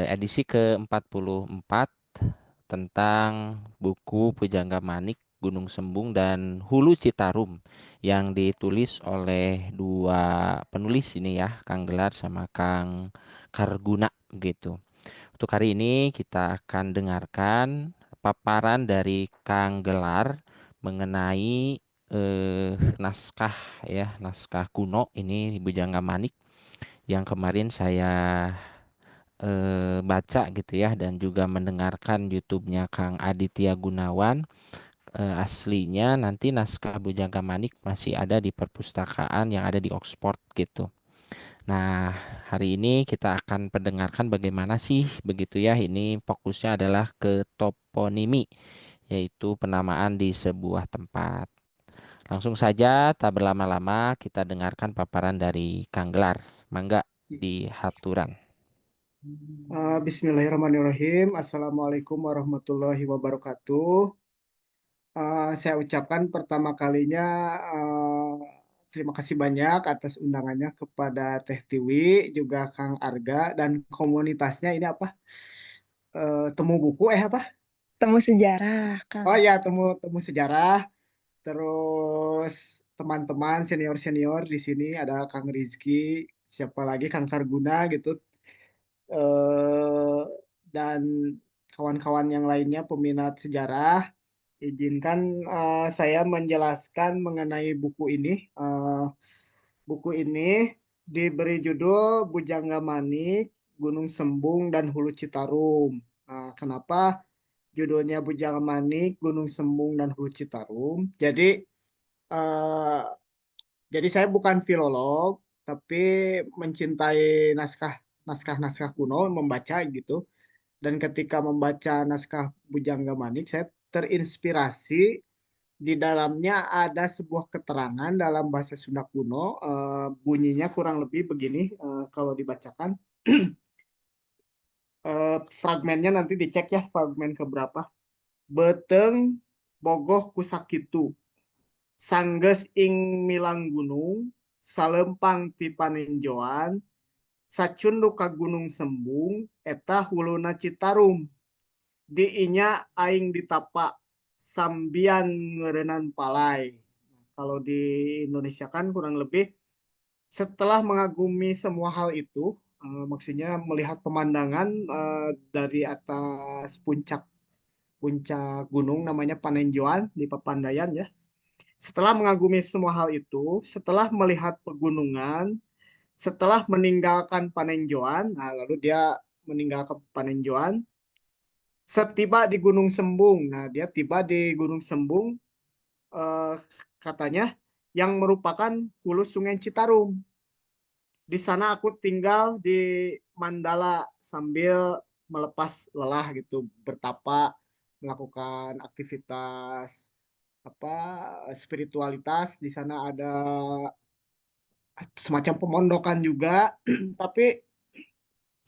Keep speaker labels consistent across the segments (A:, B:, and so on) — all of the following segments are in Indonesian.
A: edisi ke-44 tentang buku Pujangga Manik, Gunung Sembung dan Hulu Citarum yang ditulis oleh dua penulis ini ya, Kang Gelar sama Kang Karguna gitu. Untuk hari ini kita akan dengarkan paparan dari Kang Gelar mengenai naskah ya, naskah kuno ini Bujangga Manik yang kemarin saya baca gitu ya dan juga mendengarkan YouTube-nya Kang Aditya Gunawan. Aslinya nanti naskah Bujangga Manik masih ada di perpustakaan yang ada di Oxford gitu. Nah, hari ini kita akan pendengarkan bagaimana sih begitu ya. Ini fokusnya adalah ke toponimi, yaitu penamaan di sebuah tempat. Langsung saja, tak berlama-lama kita dengarkan paparan dari Kang Gelar. Mangga di haturan.
B: Bismillahirrahmanirrahim. Assalamualaikum warahmatullahi wabarakatuh. Saya ucapkan pertama kalinya eh, terima kasih banyak atas undangannya kepada Teh Tiwi, juga Kang Arga dan komunitasnya ini apa? Temu buku apa?
C: Temu sejarah, Kang.
B: Oh ya, temu temu sejarah. Terus teman-teman senior-senior di sini ada Kang Rizky, siapa lagi Kang Karguna gitu. eh, dan kawan-kawan yang lainnya peminat sejarah. Izinkan saya menjelaskan mengenai buku ini. Buku ini diberi judul Bujangga Manik, Gunung Sembung, dan Hulu Citarum. Kenapa judulnya Bujangga Manik, Gunung Sembung, dan Hulu Citarum? Eh, jadi saya bukan filolog, tapi mencintai naskah-naskah kuno, membaca gitu. Dan ketika membaca naskah Bujangga Manik, saya terinspirasi di dalamnya ada sebuah keterangan dalam bahasa Sunda kuno, bunyinya kurang lebih begini kalau dibacakan. Fragmennya nanti dicek ya, fragmen keberapa. Beteng bogoh kusakitu, sangges ing milang gunung, salempang ti paninjoan, sacundu ka gunung sembung, eta huluna Citarum. Diinya aing ditapak sambian ngerenan palai. Kalau di Indonesia kan kurang lebih setelah mengagumi semua hal itu, maksudnya melihat pemandangan dari atas puncak puncak gunung namanya Panenjoan di Papandayan ya. Setelah mengagumi semua hal itu, setelah melihat pegunungan, setelah meninggalkan Panenjoan, nah lalu dia meninggalkan Panenjoan, setiba di Gunung Sembung. Nah, dia tiba di Gunung Sembung, eh, katanya yang merupakan hulu Sungai Citarum. Di sana aku tinggal di Mandala sambil melepas lelah gitu, bertapa, melakukan aktivitas apa spiritualitas. Di sana ada semacam pemondokan juga. Tapi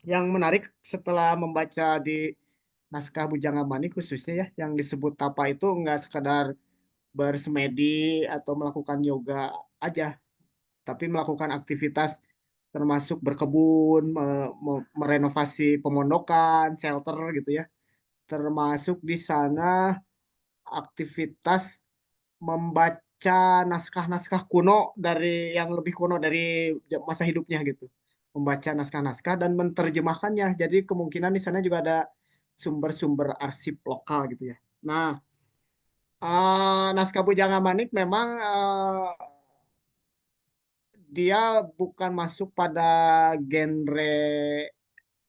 B: yang menarik setelah membaca di naskah Bujangga Manik khususnya ya, yang disebut tapa itu nggak sekadar bersemedi atau melakukan yoga aja, tapi melakukan aktivitas termasuk berkebun, merenovasi pemondokan, shelter gitu ya. Termasuk di sana aktivitas membaca naskah-naskah kuno dari yang lebih kuno dari masa hidupnya gitu. Membaca naskah-naskah dan menerjemahkannya. Jadi kemungkinan di sana juga ada sumber-sumber arsip lokal gitu ya. Nah, naskah Bujangga Manik memang dia bukan masuk pada genre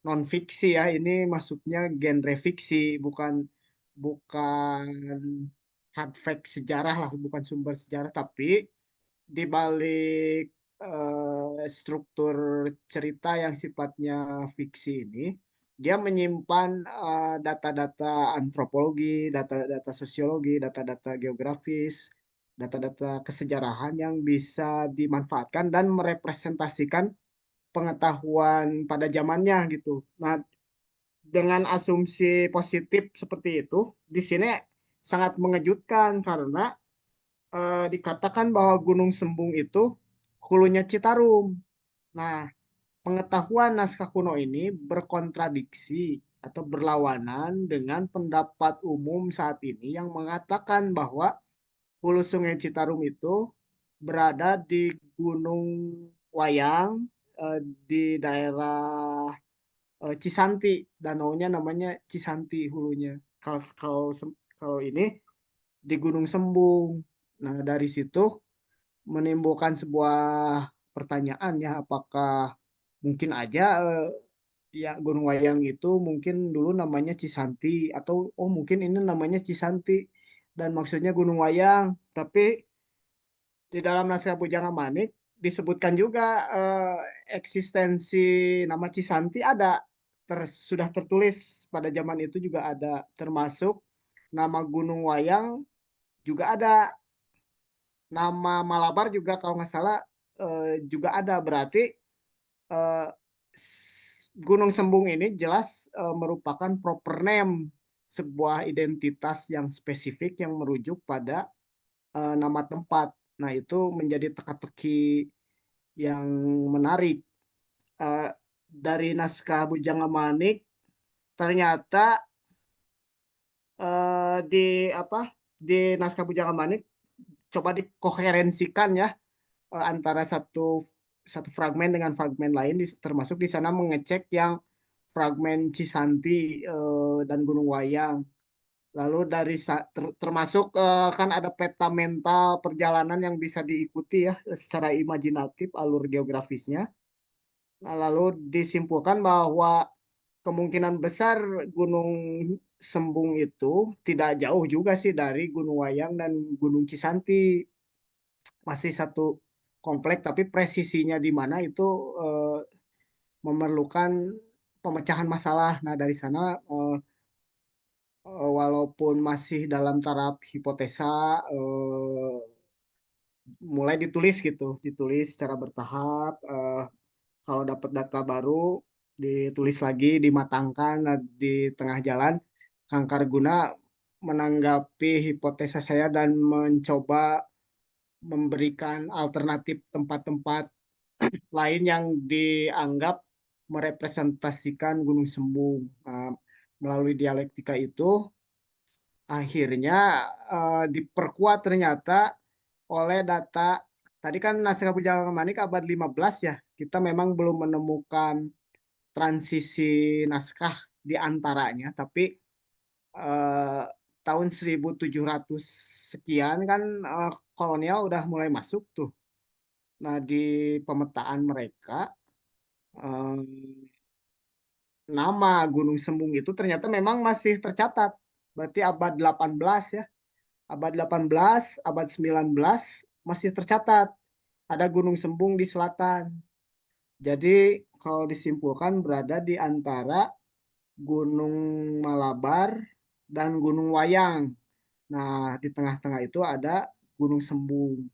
B: non fiksi ya. Ini masuknya genre fiksi, bukan bukan hard fact sejarah lah, bukan sumber sejarah, tapi di balik struktur cerita yang sifatnya fiksi ini, dia menyimpan data-data antropologi, data-data sosiologi, data-data geografis, data-data kesejarahan yang bisa dimanfaatkan dan merepresentasikan pengetahuan pada zamannya gitu. Nah, dengan asumsi positif seperti itu, di sini sangat mengejutkan karena dikatakan bahwa Gunung Sembung itu hulunya Citarum. Nah, pengetahuan naskah kuno ini berkontradiksi atau berlawanan dengan pendapat umum saat ini yang mengatakan bahwa hulu Sungai Citarum itu berada di Gunung Wayang, di daerah Cisanti, danaunya namanya Cisanti hulunya. Kalau kalau kalau ini di Gunung Sembung. Nah, dari situ menimbulkan sebuah pertanyaan ya, apakah mungkin aja ya Gunung Wayang itu mungkin dulu namanya Cisanti atau oh mungkin ini namanya Cisanti dan maksudnya Gunung Wayang, tapi di dalam naskah Bujang Manik disebutkan juga eksistensi nama Cisanti ada, sudah tertulis pada zaman itu juga ada, termasuk nama Gunung Wayang juga ada, nama Malabar juga kalau nggak salah juga ada. Berarti eh, Gunung Sembung ini jelas merupakan proper name, sebuah identitas yang spesifik yang merujuk pada nama tempat. Nah, itu menjadi teka-teki yang menarik. Eh, dari naskah Bujang Manik ternyata di apa di naskah Bujang Manik coba dikoherensikan ya, antara satu satu fragmen dengan fragmen lain, termasuk di sana mengecek yang fragmen Cisanti dan Gunung Wayang. Lalu dari termasuk kan ada peta mental perjalanan yang bisa diikuti ya secara imajinatif alur geografisnya. Nah, lalu disimpulkan bahwa kemungkinan besar Gunung Sembung itu tidak jauh juga sih dari Gunung Wayang dan Gunung Cisanti. Masih satu komplek, tapi presisinya di mana itu eh, memerlukan pemecahan masalah. Nah, dari sana walaupun masih dalam taraf hipotesa, eh, mulai ditulis gitu, ditulis secara bertahap. Kalau dapat data baru, ditulis lagi, dimatangkan. Nah, di tengah jalan, Kang Karguna menanggapi hipotesa saya dan mencoba memberikan alternatif tempat-tempat lain yang dianggap merepresentasikan Gunung Sembung. Nah, melalui dialektika itu, akhirnya diperkuat ternyata oleh data. Tadi kan naskah Perjalanan Manik abad 15 ya. Kita memang belum menemukan transisi naskah di antaranya, tapi eh, tahun 1700 sekian kan kolonial udah mulai masuk tuh. Nah, di pemetaan mereka nama Gunung Sembung itu ternyata memang masih tercatat. Berarti abad 18 ya. Abad 18, abad 19 masih tercatat ada Gunung Sembung di selatan. Jadi kalau disimpulkan berada di antara Gunung Malabar dan Gunung Wayang. Nah, di tengah-tengah itu ada Gunung Sembung.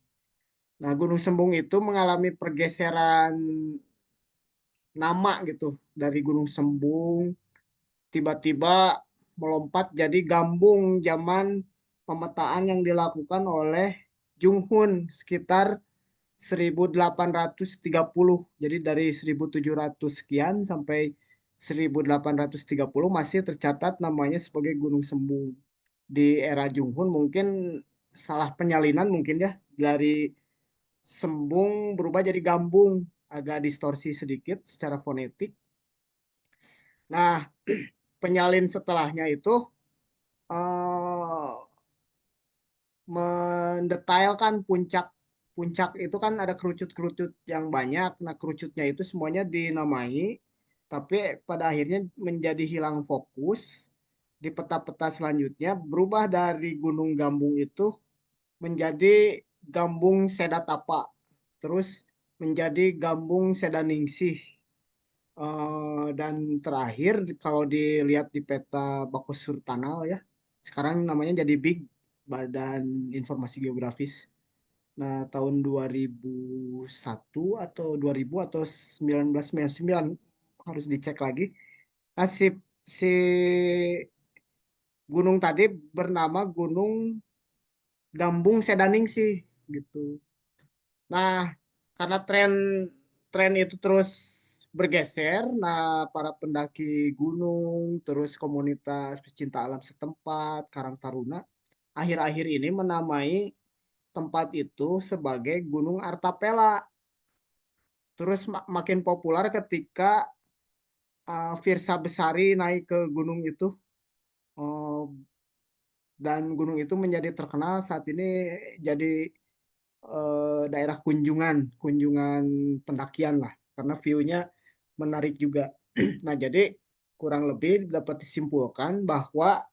B: Nah, Gunung Sembung itu mengalami pergeseran nama gitu. Dari Gunung Sembung tiba-tiba melompat jadi Gambung zaman pemetaan yang dilakukan oleh Jung Hun sekitar 1830. Jadi dari 1700 sekian sampai 1830 masih tercatat namanya sebagai Gunung Sembung. Di era Jung Hun mungkin salah penyalinan mungkin ya, dari Sembung berubah jadi Gambung, agak distorsi sedikit secara fonetik. Nah, penyalin setelahnya itu eh, mendetailkan puncak. Puncak itu kan ada kerucut-kerucut yang banyak. Nah, kerucutnya itu semuanya dinamai, tapi pada akhirnya menjadi hilang fokus. Di peta-peta selanjutnya berubah dari Gunung Gambung itu menjadi Gambung Sedatapa, terus menjadi Gambung Sedaningsih. Dan terakhir kalau dilihat di peta Bakus Surtanal ya, sekarang namanya jadi BIG, Badan Informasi Geografis. Nah, tahun 2001 atau 2000 atau 1999 harus dicek lagi. Nah, si gunung tadi bernama Gunung Gambung Sedaningsih gitu. Nah, karena tren tren itu terus bergeser. Nah, para pendaki gunung, terus komunitas pecinta alam setempat, Karang Taruna, akhir-akhir ini menamai tempat itu sebagai Gunung Artapela. Terus makin populer ketika Firsa Besari naik ke gunung itu. Uh, dan gunung itu menjadi terkenal saat ini jadi daerah kunjungan pendakian lah, karena view-nya menarik juga. Nah, jadi kurang lebih dapat disimpulkan bahwa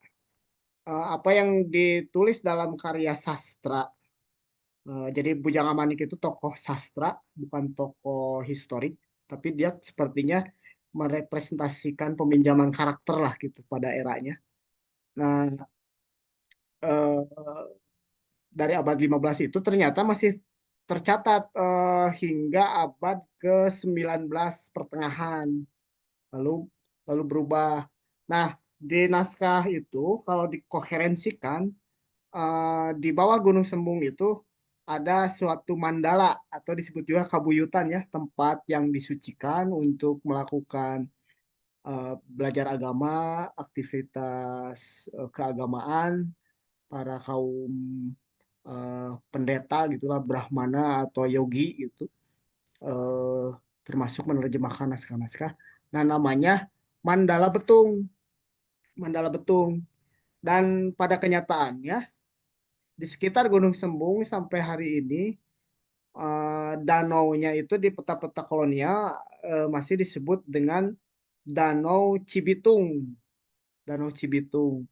B: apa yang ditulis dalam karya sastra, jadi Bujang Manik itu tokoh sastra, bukan tokoh historik, tapi dia sepertinya merepresentasikan peminjaman karakter lah gitu pada eranya. Nah, eh, dari abad 15 itu ternyata masih tercatat hingga abad ke-19 pertengahan, lalu lalu berubah. Nah, di naskah itu kalau dikoherensikan, di bawah Gunung Sembung itu ada suatu mandala atau disebut juga kabuyutan ya, tempat yang disucikan untuk melakukan belajar agama, aktivitas keagamaan para kaum pendeta gitulah, Brahmana atau Yogi gitu, eh, termasuk menerjemahkan naskah-naskah. Nah, namanya Mandala Betung, Mandala Betung. Dan pada kenyataannya di sekitar Gunung Sembung sampai hari ini, danaunya itu di peta-peta kolonial masih disebut dengan Danau Cibitung, Danau Cibitung.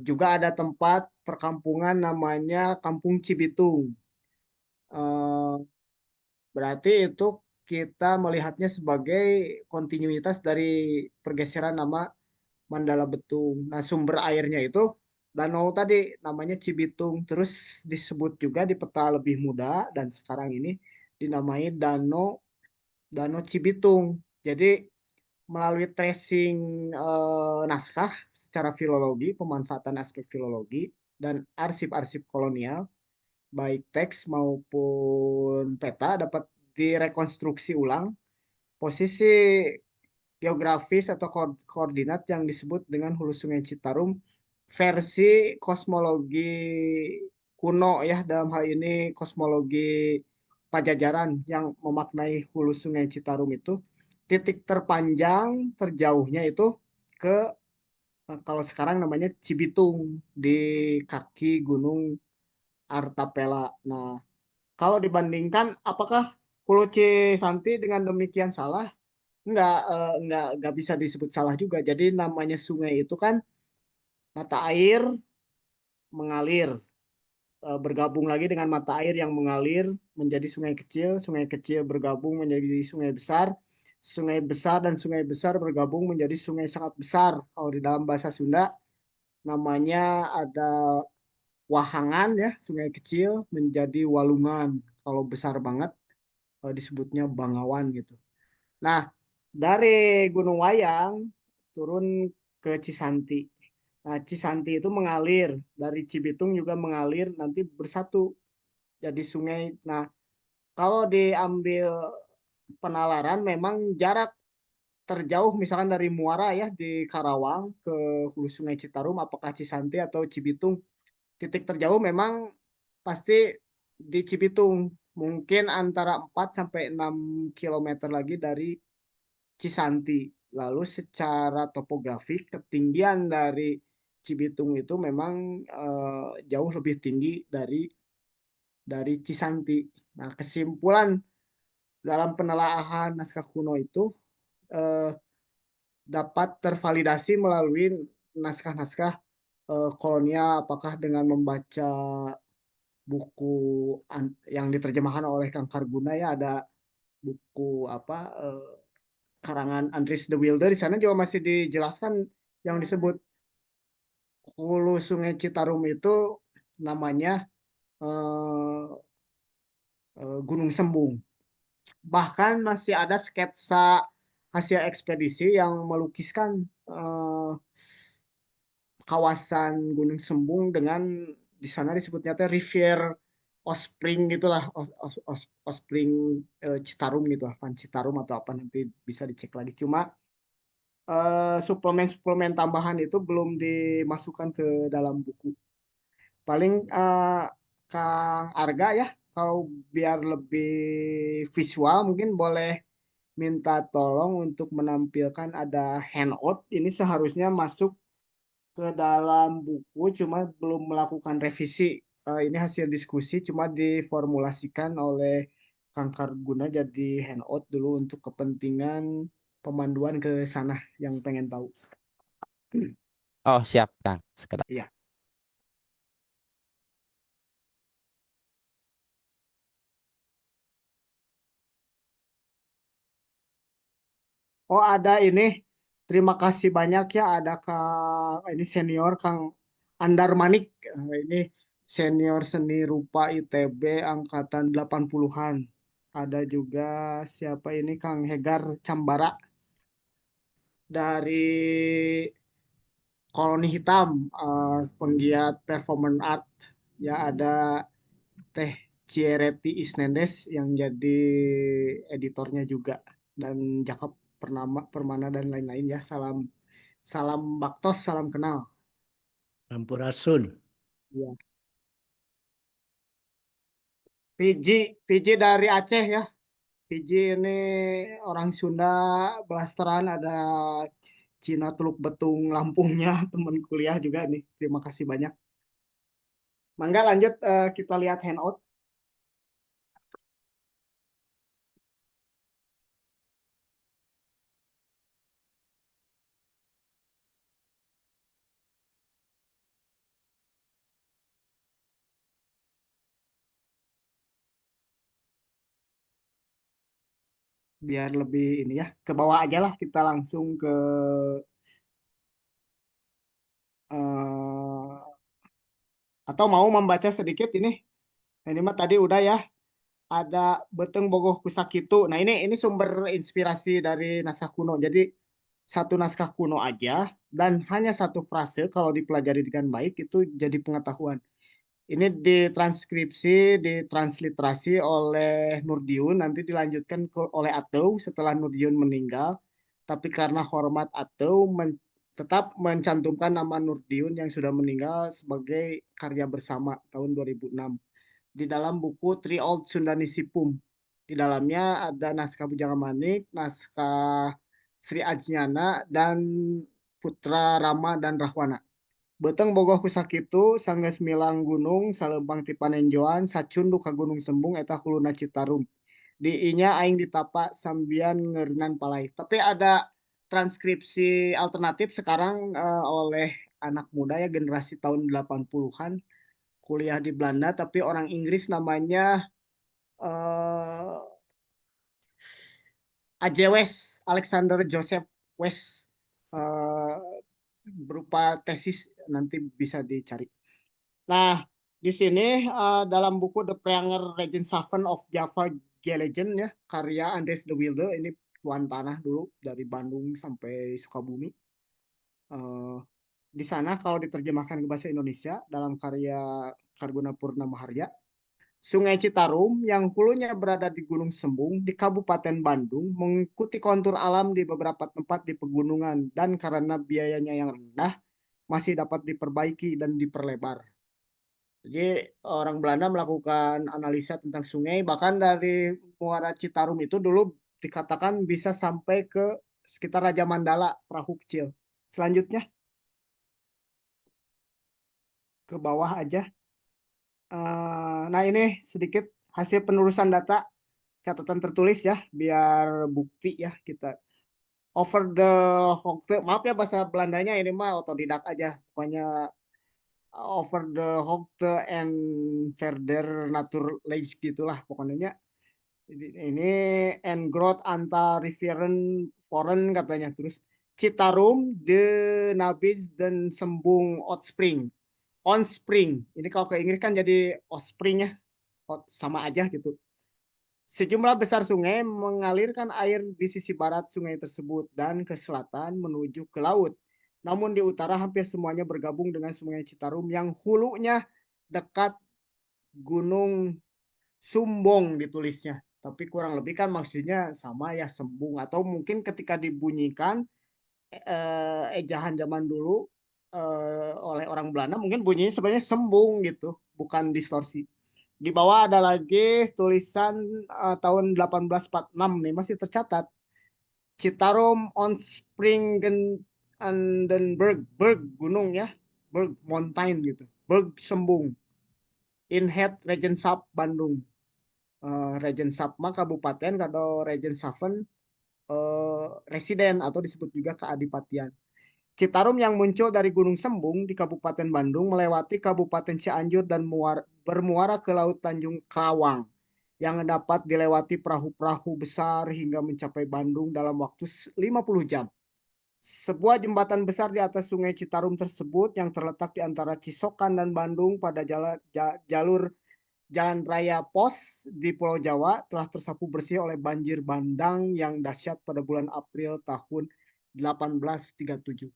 B: Juga ada tempat perkampungan namanya Kampung Cibitung. Eh, Berarti itu kita melihatnya sebagai kontinuitas dari pergeseran nama Mandala Betung. Nah, sumber airnya itu danau tadi namanya Cibitung. Terus disebut juga di peta lebih muda dan sekarang ini dinamai Danau Danau Cibitung. Jadi melalui tracing naskah secara filologi, pemanfaatan aspek filologi dan arsip-arsip kolonial, baik teks maupun peta dapat direkonstruksi ulang posisi geografis atau koordinat yang disebut dengan Hulu Sungai Citarum versi kosmologi kuno ya, dalam hal ini kosmologi Pajajaran yang memaknai Hulu Sungai Citarum itu titik terpanjang terjauhnya itu ke kalau sekarang namanya Cibitung di kaki Gunung Artapela. Nah, kalau dibandingkan, apakah Pulau C Santi dengan demikian salah? Enggak bisa disebut salah juga. Jadi namanya sungai itu kan mata air mengalir, bergabung lagi dengan mata air yang mengalir menjadi sungai kecil bergabung menjadi sungai besar dan sungai besar bergabung menjadi sungai sangat besar. Kalau di dalam bahasa Sunda namanya ada wahangan ya, sungai kecil menjadi walungan. Kalau besar banget disebutnya Bangawan gitu. Nah, dari Gunung Wayang turun ke Cisanti. Nah, Cisanti itu mengalir dari Cibitung juga mengalir nanti bersatu jadi sungai. Nah, kalau diambil penalaran memang jarak terjauh misalkan dari Muara ya di Karawang ke hulu Sungai Citarum, apakah Cisanti atau Cibitung, titik terjauh memang pasti di Cibitung, mungkin antara 4 sampai 6 kilometer lagi dari Cisanti. Lalu secara topografi ketinggian dari Cibitung itu memang jauh lebih tinggi dari Cisanti. Nah, kesimpulan dalam penelaahan naskah kuno itu eh, dapat tervalidasi melalui naskah-naskah kolonial, apakah dengan membaca buku yang diterjemahkan oleh Kang Karguna ya, ada buku apa karangan Andries de Wilde, di sana juga masih dijelaskan yang disebut hulu Sungai Citarum itu namanya eh, Gunung Sembung. Bahkan masih ada sketsa hasil ekspedisi yang melukiskan kawasan Gunung Sembung dengan di sana disebutnya teh Rivier Ospring gitulah, Ospring Citarum gitu lah, Van Citarum atau apa nanti bisa dicek lagi. Cuma suplemen-suplemen tambahan itu belum dimasukkan ke dalam buku. Paling Kang Arga ya, kalau biar lebih visual mungkin boleh minta tolong untuk menampilkan ada handout. Ini seharusnya masuk ke dalam buku, cuma belum melakukan revisi. Ini hasil diskusi, cuma diformulasikan oleh Kang Karguna jadi handout dulu untuk kepentingan pemanduan ke sana yang pengen tahu.
A: Oh, siap, Kang. Sekedar.
B: Iya. Oh, ada ini. Terima kasih banyak ya, ada Kang ini senior Kang Andar Manik. Ini senior seni rupa ITB angkatan 80-an. Ada juga siapa ini Kang Hegar Cambara dari Koloni Hitam, penggiat performance art. Ya ada Teh Ciereti Isnendes yang jadi editornya juga, dan Jakob Permana dan lain-lain ya. Salam salam Baktos, salam kenal.
D: Sampurasun.
B: Ya. Fiji dari Aceh ya. Fiji ini orang Sunda blasteran, ada Cina Teluk Betung Lampungnya, teman kuliah juga nih. Terima kasih banyak. Mangga lanjut, kita lihat handout. Biar lebih ini ya, ke bawah aja lah, kita langsung ke eh, atau mau membaca sedikit ini. Nah, ini mah tadi udah ya. Ada Beteng Bogoh Kusakitu. Nah, ini sumber inspirasi dari naskah kuno. Jadi satu naskah kuno aja dan hanya satu frase kalau dipelajari dengan baik itu jadi pengetahuan. Ini ditranskripsi, ditransliterasi oleh Nurdiun, nanti dilanjutkan oleh Ateu setelah Nurdiun meninggal. Tapi karena hormat Ateu tetap mencantumkan nama Nurdiun yang sudah meninggal sebagai karya bersama tahun 2006 di dalam buku Tri Old Sundanisipum. Di dalamnya ada naskah Bujang Manik, naskah Sri Ajnyana, dan Putra Rama dan Rahwana. Beteng bogoh kusakitu sanggeus milang gunung saleumpang ti panenjoan sacundu ka gunung sembung eta huluna Citarum. Di inya aing ditapa sambian ngeureunnan palai. Tapi ada transkripsi alternatif sekarang oleh anak muda ya, generasi tahun 80-an, kuliah di Belanda tapi orang Inggris, namanya uh, A.J. West, Alexander Joseph West, uh, berupa tesis, nanti bisa dicari. Nah, di sini dalam buku The Pranger Regenshaven of Java Legend ya, karya Andres de Wilde, ini tuan tanah dulu dari Bandung sampai Sukabumi. Di sana kalau diterjemahkan ke bahasa Indonesia dalam karya Karguna Purnama Harja, Sungai Citarum yang hulunya berada di Gunung Sembung di Kabupaten Bandung mengikuti kontur alam di beberapa tempat di pegunungan, dan karena biayanya yang rendah masih dapat diperbaiki dan diperlebar. Jadi orang Belanda melakukan analisa tentang sungai, bahkan dari Muara Citarum itu dulu dikatakan bisa sampai ke sekitar Raja Mandala, perahu kecil. Selanjutnya ke bawah aja. Nah, ini sedikit hasil penelusuran data, catatan tertulis ya, biar bukti ya kita. Over the hoogte, maaf ya bahasa Belandanya, ini mah otodidak aja. Pokoknya over the hoogte and verder naturleidsch gitulah pokoknya. Ini and growth antar rivieren foreign katanya. Terus Citarum, de Nabis, dan Sembung Outspring. On Spring. Ini kalau ke Inggris kan jadi Offspring ya. Sama aja gitu. Sejumlah besar sungai mengalirkan air di sisi barat sungai tersebut dan ke selatan menuju ke laut. Namun di utara hampir semuanya bergabung dengan Sungai Citarum yang hulunya dekat Gunung Sumbung ditulisnya. Tapi kurang lebih kan maksudnya sama ya, Sembung. Atau mungkin ketika dibunyikan ejahan zaman dulu oleh orang Belanda mungkin bunyinya sebenarnya Sembung gitu, bukan distorsi. Di bawah ada lagi tulisan tahun 1846 nih masih tercatat. Citarum on Springenandenberg, Berg gunung ya, Berg mountain gitu, Berg Sembung, in head Regenschaft Bandung. Regenschaft mah kabupaten, kalau Regenshafen residen atau disebut juga keadipatian. Citarum yang muncul dari Gunung Sembung di Kabupaten Bandung melewati Kabupaten Cianjur dan bermuara ke Laut Tanjung Kerawang yang dapat dilewati perahu-perahu besar hingga mencapai Bandung dalam waktu 50 jam. Sebuah jembatan besar di atas Sungai Citarum tersebut yang terletak di antara Cisokan dan Bandung pada jalur Jalan Raya Pos di Pulau Jawa telah tersapu bersih oleh banjir bandang yang dahsyat pada bulan April tahun 1837.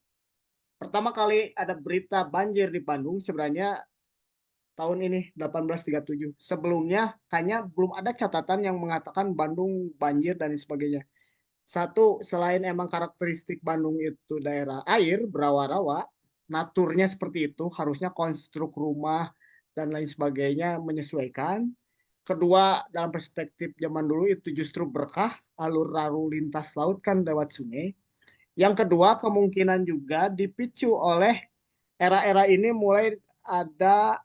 B: Pertama kali ada berita banjir di Bandung sebenarnya tahun ini 1837. Sebelumnya kayaknya belum ada catatan yang mengatakan Bandung banjir dan sebagainya. Satu, selain emang karakteristik Bandung itu daerah air, berawa-rawa, naturnya seperti itu, harusnya konstruk rumah dan lain sebagainya menyesuaikan. Kedua, dalam perspektif zaman dulu itu justru berkah, alur lalu lintas laut kan lewat sungai. Yang kedua, kemungkinan juga dipicu oleh era-era ini mulai ada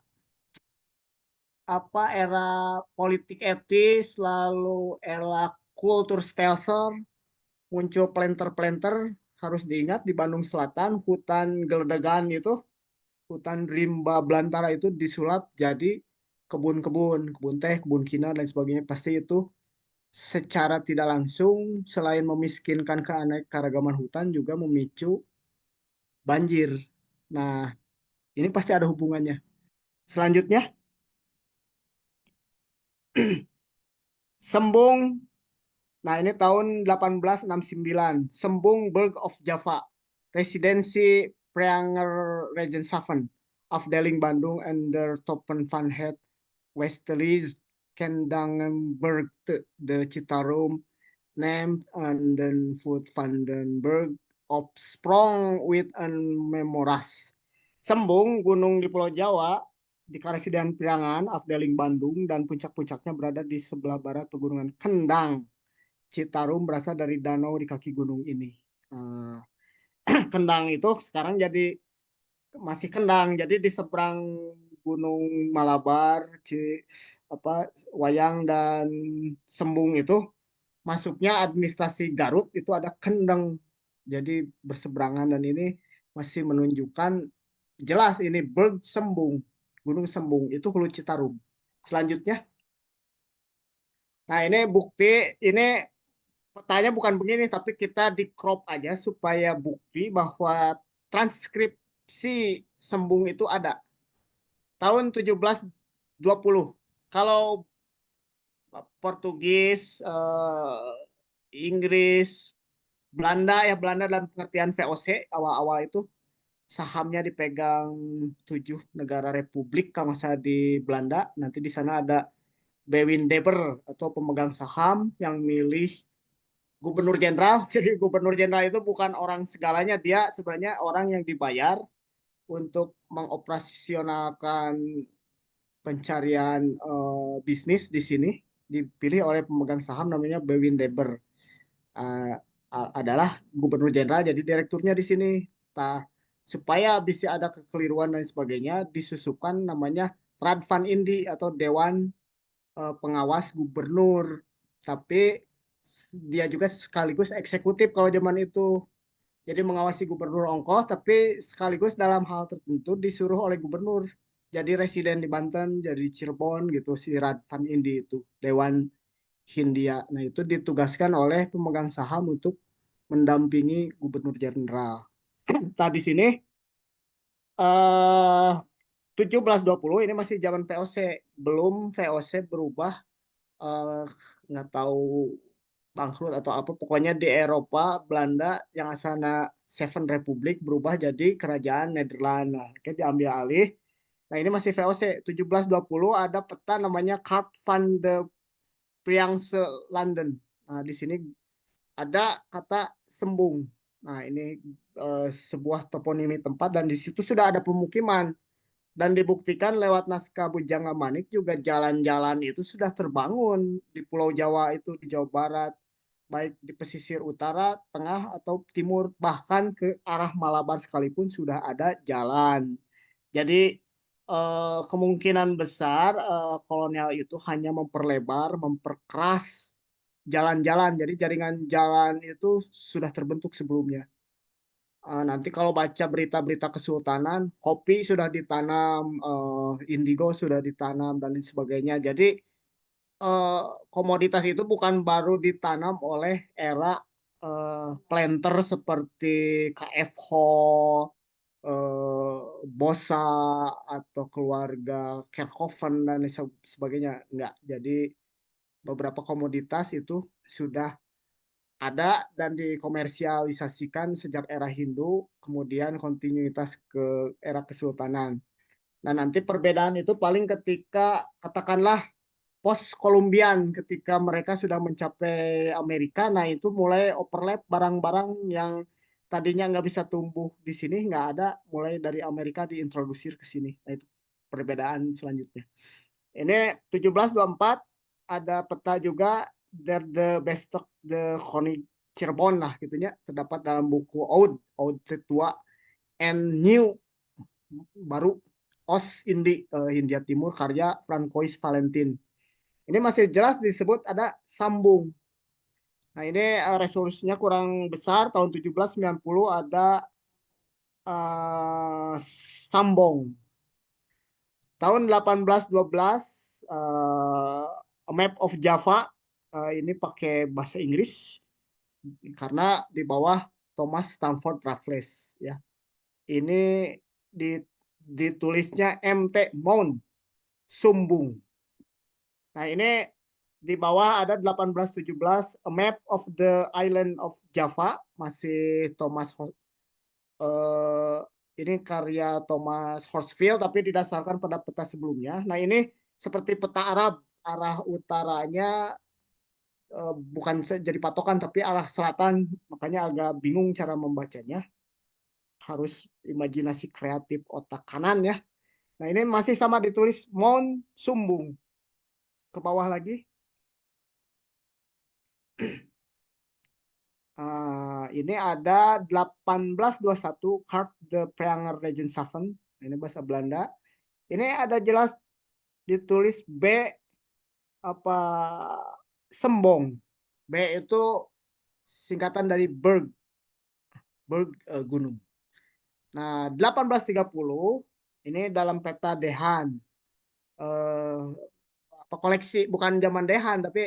B: era politik etis, lalu era kultur stelzer, muncul planter-planter. Harus diingat di Bandung Selatan hutan geledegan itu, hutan rimba belantara itu disulap jadi kebun-kebun, kebun teh, kebun kina dan sebagainya. Pasti itu secara tidak langsung selain memiskinkan keanekaragaman hutan juga memicu banjir. Nah, ini pasti ada hubungannya. Selanjutnya, Sembung. Nah, ini tahun 1869. Sembung Burg of Java. Residensi Preanger Regenshaven. Afdeling Bandung and der Toppen van het Westelies Kendangenberg de Citarum named and then Food van den Berg Opsprong with an memoras. Sembung, gunung di Pulau Jawa, di Karesidenan Priangan, Afdeling Bandung, dan puncak-puncaknya berada di sebelah barat pegunungan Kendang. Citarum berasal dari danau di kaki gunung ini. Kendang itu sekarang jadi masih Kendang, jadi di seberang Gunung Malabar, Wayang dan Sembung itu masuknya administrasi Garut itu ada Kendeng. Jadi berseberangan dan ini masih menunjukkan jelas ini Berg Sembung, Gunung Sembung itu Hulu Citarum. Selanjutnya, nah ini bukti, ini petanya bukan begini tapi kita di crop aja supaya bukti bahwa transkripsi Sembung itu ada. Tahun 1720. Kalau Portugis, Inggris, Belanda ya, Belanda dalam pengertian VOC awal-awal itu sahamnya dipegang 7 negara republik kalau saya di Belanda. Nanti di sana ada Bewindeber atau pemegang saham yang milih gubernur jenderal. Jadi gubernur jenderal itu bukan orang segalanya, dia sebenarnya orang yang dibayar untuk mengoperasionalkan pencarian bisnis di sini. Dipilih oleh pemegang saham namanya Bewindeber. Uh, adalah gubernur jenderal jadi direkturnya di sini. Nah, supaya bisa ada kekeliruan dan sebagainya disusupkan namanya Rad van Indi atau Dewan Pengawas Gubernur. Tapi dia juga sekaligus eksekutif kalau zaman itu. Jadi mengawasi gubernur ongkoh tapi sekaligus dalam hal tertentu disuruh oleh gubernur. Jadi residen di Banten, jadi Cirebon gitu si Rad van Indi itu, Dewan Hindia. Nah, itu ditugaskan oleh pemegang saham untuk mendampingi gubernur jenderal. Tadi sini 1720 ini masih zaman VOC, belum VOC berubah, nggak tahu bangkrut atau apa. Pokoknya di Eropa Belanda yang asalnya Seven Republik berubah jadi kerajaan Nederland. Nah, diambil alih Nah, ini masih VOC. 1720 ada peta namanya Kaart van de Priangse London. Nah, di sini ada kata Sembung. Nah, ini sebuah toponimi tempat dan di situ sudah ada pemukiman. Dan dibuktikan lewat naskah Bujangga Manik juga jalan-jalan itu sudah terbangun di Pulau Jawa itu, di Jawa Barat. Baik di pesisir utara, tengah, atau timur. Bahkan ke arah Malabar sekalipun sudah ada jalan. Jadi kemungkinan besar kolonial itu hanya memperlebar, memperkeras jalan-jalan. Jadi jaringan jalan itu sudah terbentuk sebelumnya. Nanti kalau baca berita-berita kesultanan, kopi sudah ditanam, indigo sudah ditanam dan lain sebagainya. Jadi komoditas itu bukan baru ditanam oleh era planter seperti KF Ho, Bosa atau keluarga Kerkhoven dan sebagainya. Enggak. Jadi beberapa komoditas itu sudah ada dan dikomersialisasikan sejak era Hindu, kemudian kontinuitas ke era Kesultanan. Nah, nanti perbedaan itu paling ketika katakanlah post Kolumbian, ketika mereka sudah mencapai Amerika, nah itu mulai overlap barang-barang yang tadinya nggak bisa tumbuh di sini, nggak ada, mulai dari Amerika diintrodusir ke sini. Nah, itu perbedaan selanjutnya. Ini 1724 ada peta juga Der de Bestek de Koning Cirebon lah gitunya, terdapat dalam buku Oud Tua and New, baru Os Hindia Timur karya Francois Valentin. Ini masih jelas disebut ada sambung. Nah, ini resolusinya kurang besar, tahun 1790 ada Sambong. Tahun 1812 A Map of Java, ini pakai bahasa Inggris karena di bawah Thomas Stamford Raffles ya. Ini ditulisnya MT Mount Sumbung. Nah, ini di bawah ada 1817 A Map of the Island of Java, masih Thomas ini karya Thomas Horsfield tapi didasarkan pada peta sebelumnya. Nah, ini seperti peta Arab, arah utaranya bukan jadi patokan tapi arah selatan, makanya agak bingung cara membacanya. Harus imajinasi kreatif otak kanan ya. Nah, ini masih sama ditulis Mount Sumbung. Ke bawah lagi. Ini ada 1821 Kaart de Preanger Regentsaven. Ini bahasa Belanda. Ini ada jelas ditulis B apa Sembong. B itu singkatan dari Berg. Berg gunung. Nah, 1830 ini dalam peta Dehan. Koleksi bukan zaman Dehan tapi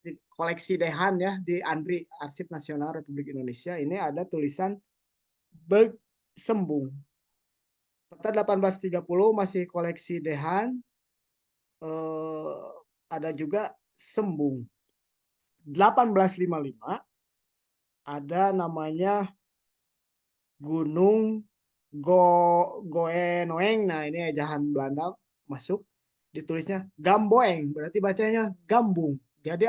B: di koleksi Dehan ya di Andri Arsip Nasional Republik Indonesia, ini ada tulisan Berg Sembung. Peta 1830 masih koleksi Dehan, ada juga Sembung. 1855 ada namanya Gunung Goenoeng. Nah, ini ejahan Belanda masuk, ditulisnya Gamboeng, berarti bacanya Gambung. Jadi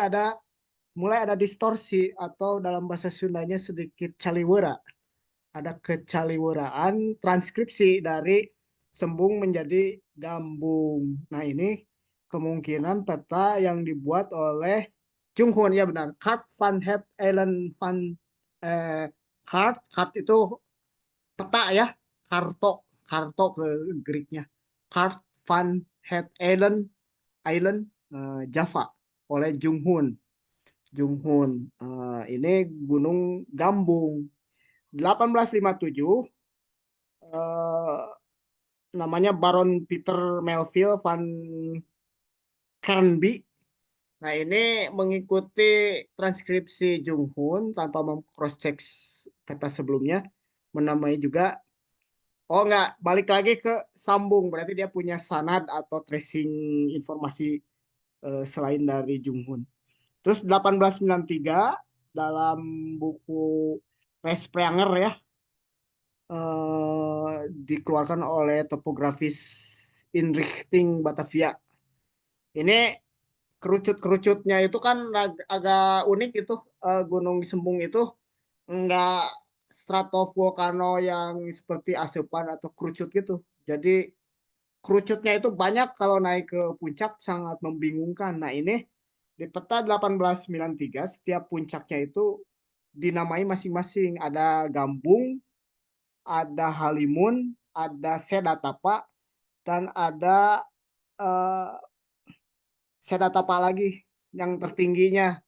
B: mulai ada distorsi atau dalam bahasa Sundanya sedikit caliwera. Ada kecaliweraan transkripsi dari Sembung menjadi Gambung. Nah, ini kemungkinan peta yang dibuat oleh Jung Hoon, ya benar. Kaart van Het Eiland van Kaart itu peta ya, karto ke Greeknya. Kaart van Het Island Java oleh Jung Hoon. Ini Gunung Gambung. 1857 namanya Baron Peter Melville van Cairnby. Nah, ini mengikuti transkripsi Jung Hoon tanpa cross check peta sebelumnya, menamai juga. Oh enggak, balik lagi ke Sambung, berarti dia punya sanad atau tracing informasi selain dari Jung Hoon. Terus 1893 dalam buku Res Preanger ya, dikeluarkan oleh topografis Inrichting Batavia. Ini kerucut-kerucutnya itu kan agak unik itu, Gunung Sembung itu enggak stratovolcano yang seperti asepan atau kerucut gitu. Jadi kerucutnya itu banyak kalau naik ke puncak, sangat membingungkan. Nah, ini di peta 1893 setiap puncaknya itu dinamai masing-masing. Ada Gambung, ada Halimun, ada Sedatapa, dan ada eh, Sedatapa lagi yang tertingginya.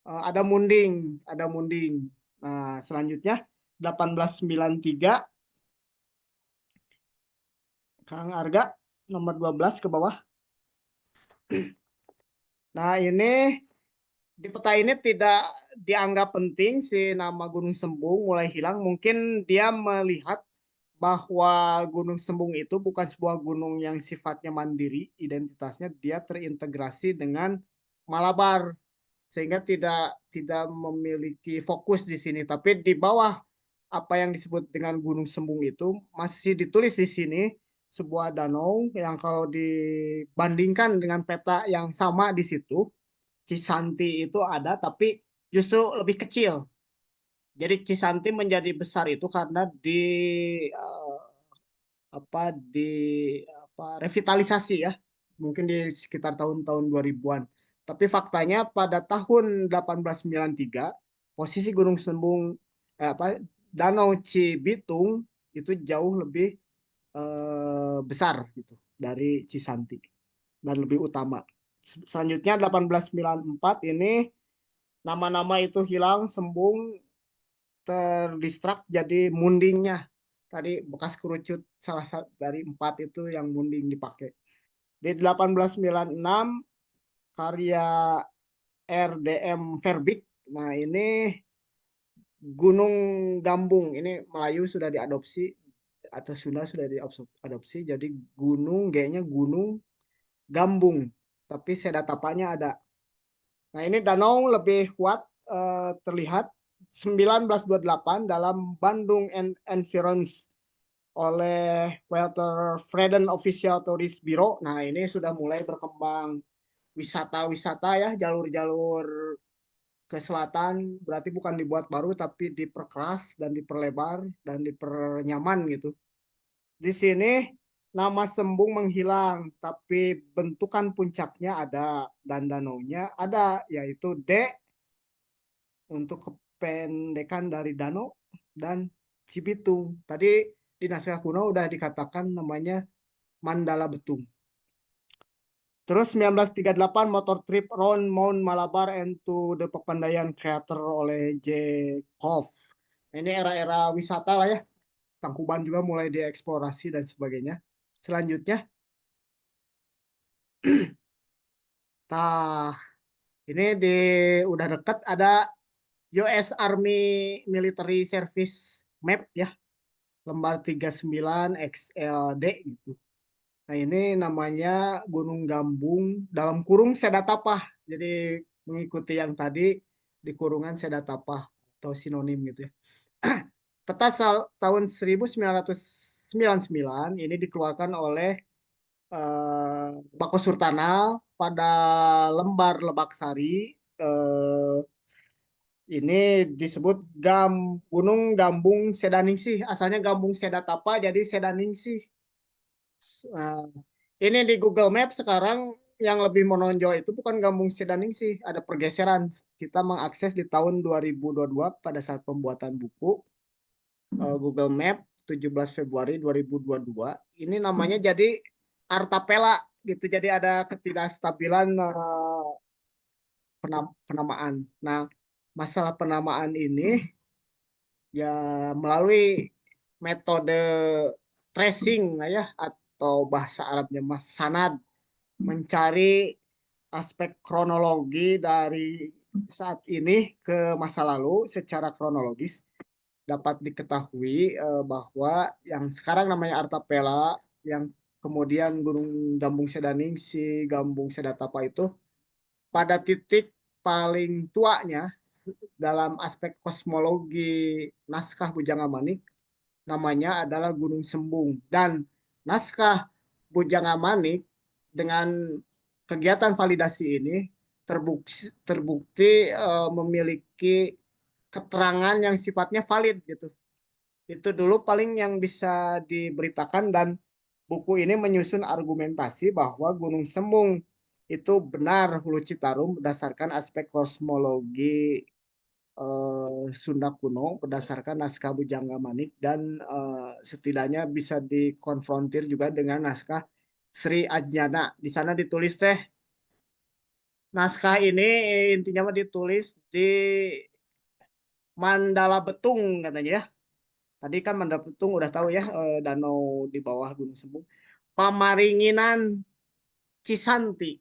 B: Ada Munding, ada Munding. Nah, selanjutnya 1893 Kang Arga nomor 12 ke bawah. Nah, ini di peta ini tidak dianggap penting si nama Gunung Sembung mulai hilang. Mungkin dia melihat bahwa Gunung Sembung itu bukan sebuah gunung yang sifatnya mandiri, identitasnya dia terintegrasi dengan Malabar sehingga tidak memiliki fokus di sini. Tapi di bawah apa yang disebut dengan Gunung Sembung itu masih ditulis di sini sebuah danau yang kalau dibandingkan dengan peta yang sama di situ Cisanti itu ada tapi justru lebih kecil. Jadi Cisanti menjadi besar itu karena uh, di revitalisasi ya. Mungkin di sekitar tahun-tahun 2000-an. Tapi faktanya pada tahun 1893 posisi Gunung Sembung Danau Cibitung itu jauh lebih besar gitu dari Cisanti dan lebih utama. Selanjutnya 1894 ini nama-nama itu hilang, Sembung terdistrak jadi Mundingnya. Tadi bekas kerucut salah satu dari 4 itu yang Munding dipakai. Di 1896 karya RDM Verbik. Nah, ini Gunung Gambung. Ini Melayu sudah diadopsi atau Sunda sudah diadopsi. Jadi gunung G-nya Gunung Gambung. Tapi sedatapanya ada. Nah, ini danau lebih kuat terlihat 1928 dalam Bandung Environs oleh Walter Freden Official Tourist Bureau. Nah, ini sudah mulai berkembang wisata-wisata ya, jalur-jalur ke selatan, berarti bukan dibuat baru tapi diperkeras dan diperlebar dan dipernyaman gitu. Di sini nama Sembung menghilang, tapi bentukan puncaknya ada dan danaunya ada, yaitu D untuk kependekan dari danau dan Cibitung. Tadi di naskah kuno udah dikatakan namanya Mandala Betung. Terus 1938 motor trip round Mount Malabar and to the Pepandayan Creator oleh J. Hoff. Ini era-era wisata lah ya. Tangkuban juga mulai dieksplorasi dan sebagainya. Selanjutnya, nah ini udah dekat ada US Army Military Service Map ya, lembar 39 XLD gitu. Nah, ini namanya Gunung Gambung dalam kurung Sedatapah. Jadi mengikuti yang tadi di kurungan Sedatapah atau sinonim gitu ya. Peta tahun 1999 ini dikeluarkan oleh Bako Surtanal pada lembar Lebaksari. Ini disebut Gunung Gambung Sedaningsih. Asalnya Gambung Sedatapa jadi Sedaningsih. Nah, ini di Google Maps sekarang yang lebih menonjol itu bukan Gambung Sedaningsih, ada pergeseran. Kita mengakses di tahun 2022 pada saat pembuatan buku Google Map 17 Februari 2022. Ini namanya jadi Artapela gitu. Jadi ada ketidakstabilan penamaan. Nah, masalah penamaan ini ya melalui metode tracing ya atau bahasa Arabnya mas sanad, mencari aspek kronologi dari saat ini ke masa lalu secara kronologis dapat diketahui bahwa yang sekarang namanya Artapela, yang kemudian Gunung Gambung Sedaningsih, Gambung Sedatapa itu pada titik paling tuanya dalam aspek kosmologi naskah Bujangga Manik namanya adalah Gunung Sembung, dan naskah Bujanga Manik dengan kegiatan validasi ini terbukti memiliki keterangan yang sifatnya valid gitu. Itu dulu paling yang bisa diberitakan, dan buku ini menyusun argumentasi bahwa Gunung Sembung itu benar Hulu Citarum berdasarkan aspek kosmologi Sunda kuno, berdasarkan naskah Bujangga Manik, dan setidaknya bisa dikonfrontir juga dengan naskah Sri Ajnana. Di sana ditulis teh, naskah ini intinya mah ditulis di Mandala Betung katanya ya. Tadi kan Mandala Betung udah tahu ya, danau di bawah Gunung Sembung. Pamaringinan Cisanti.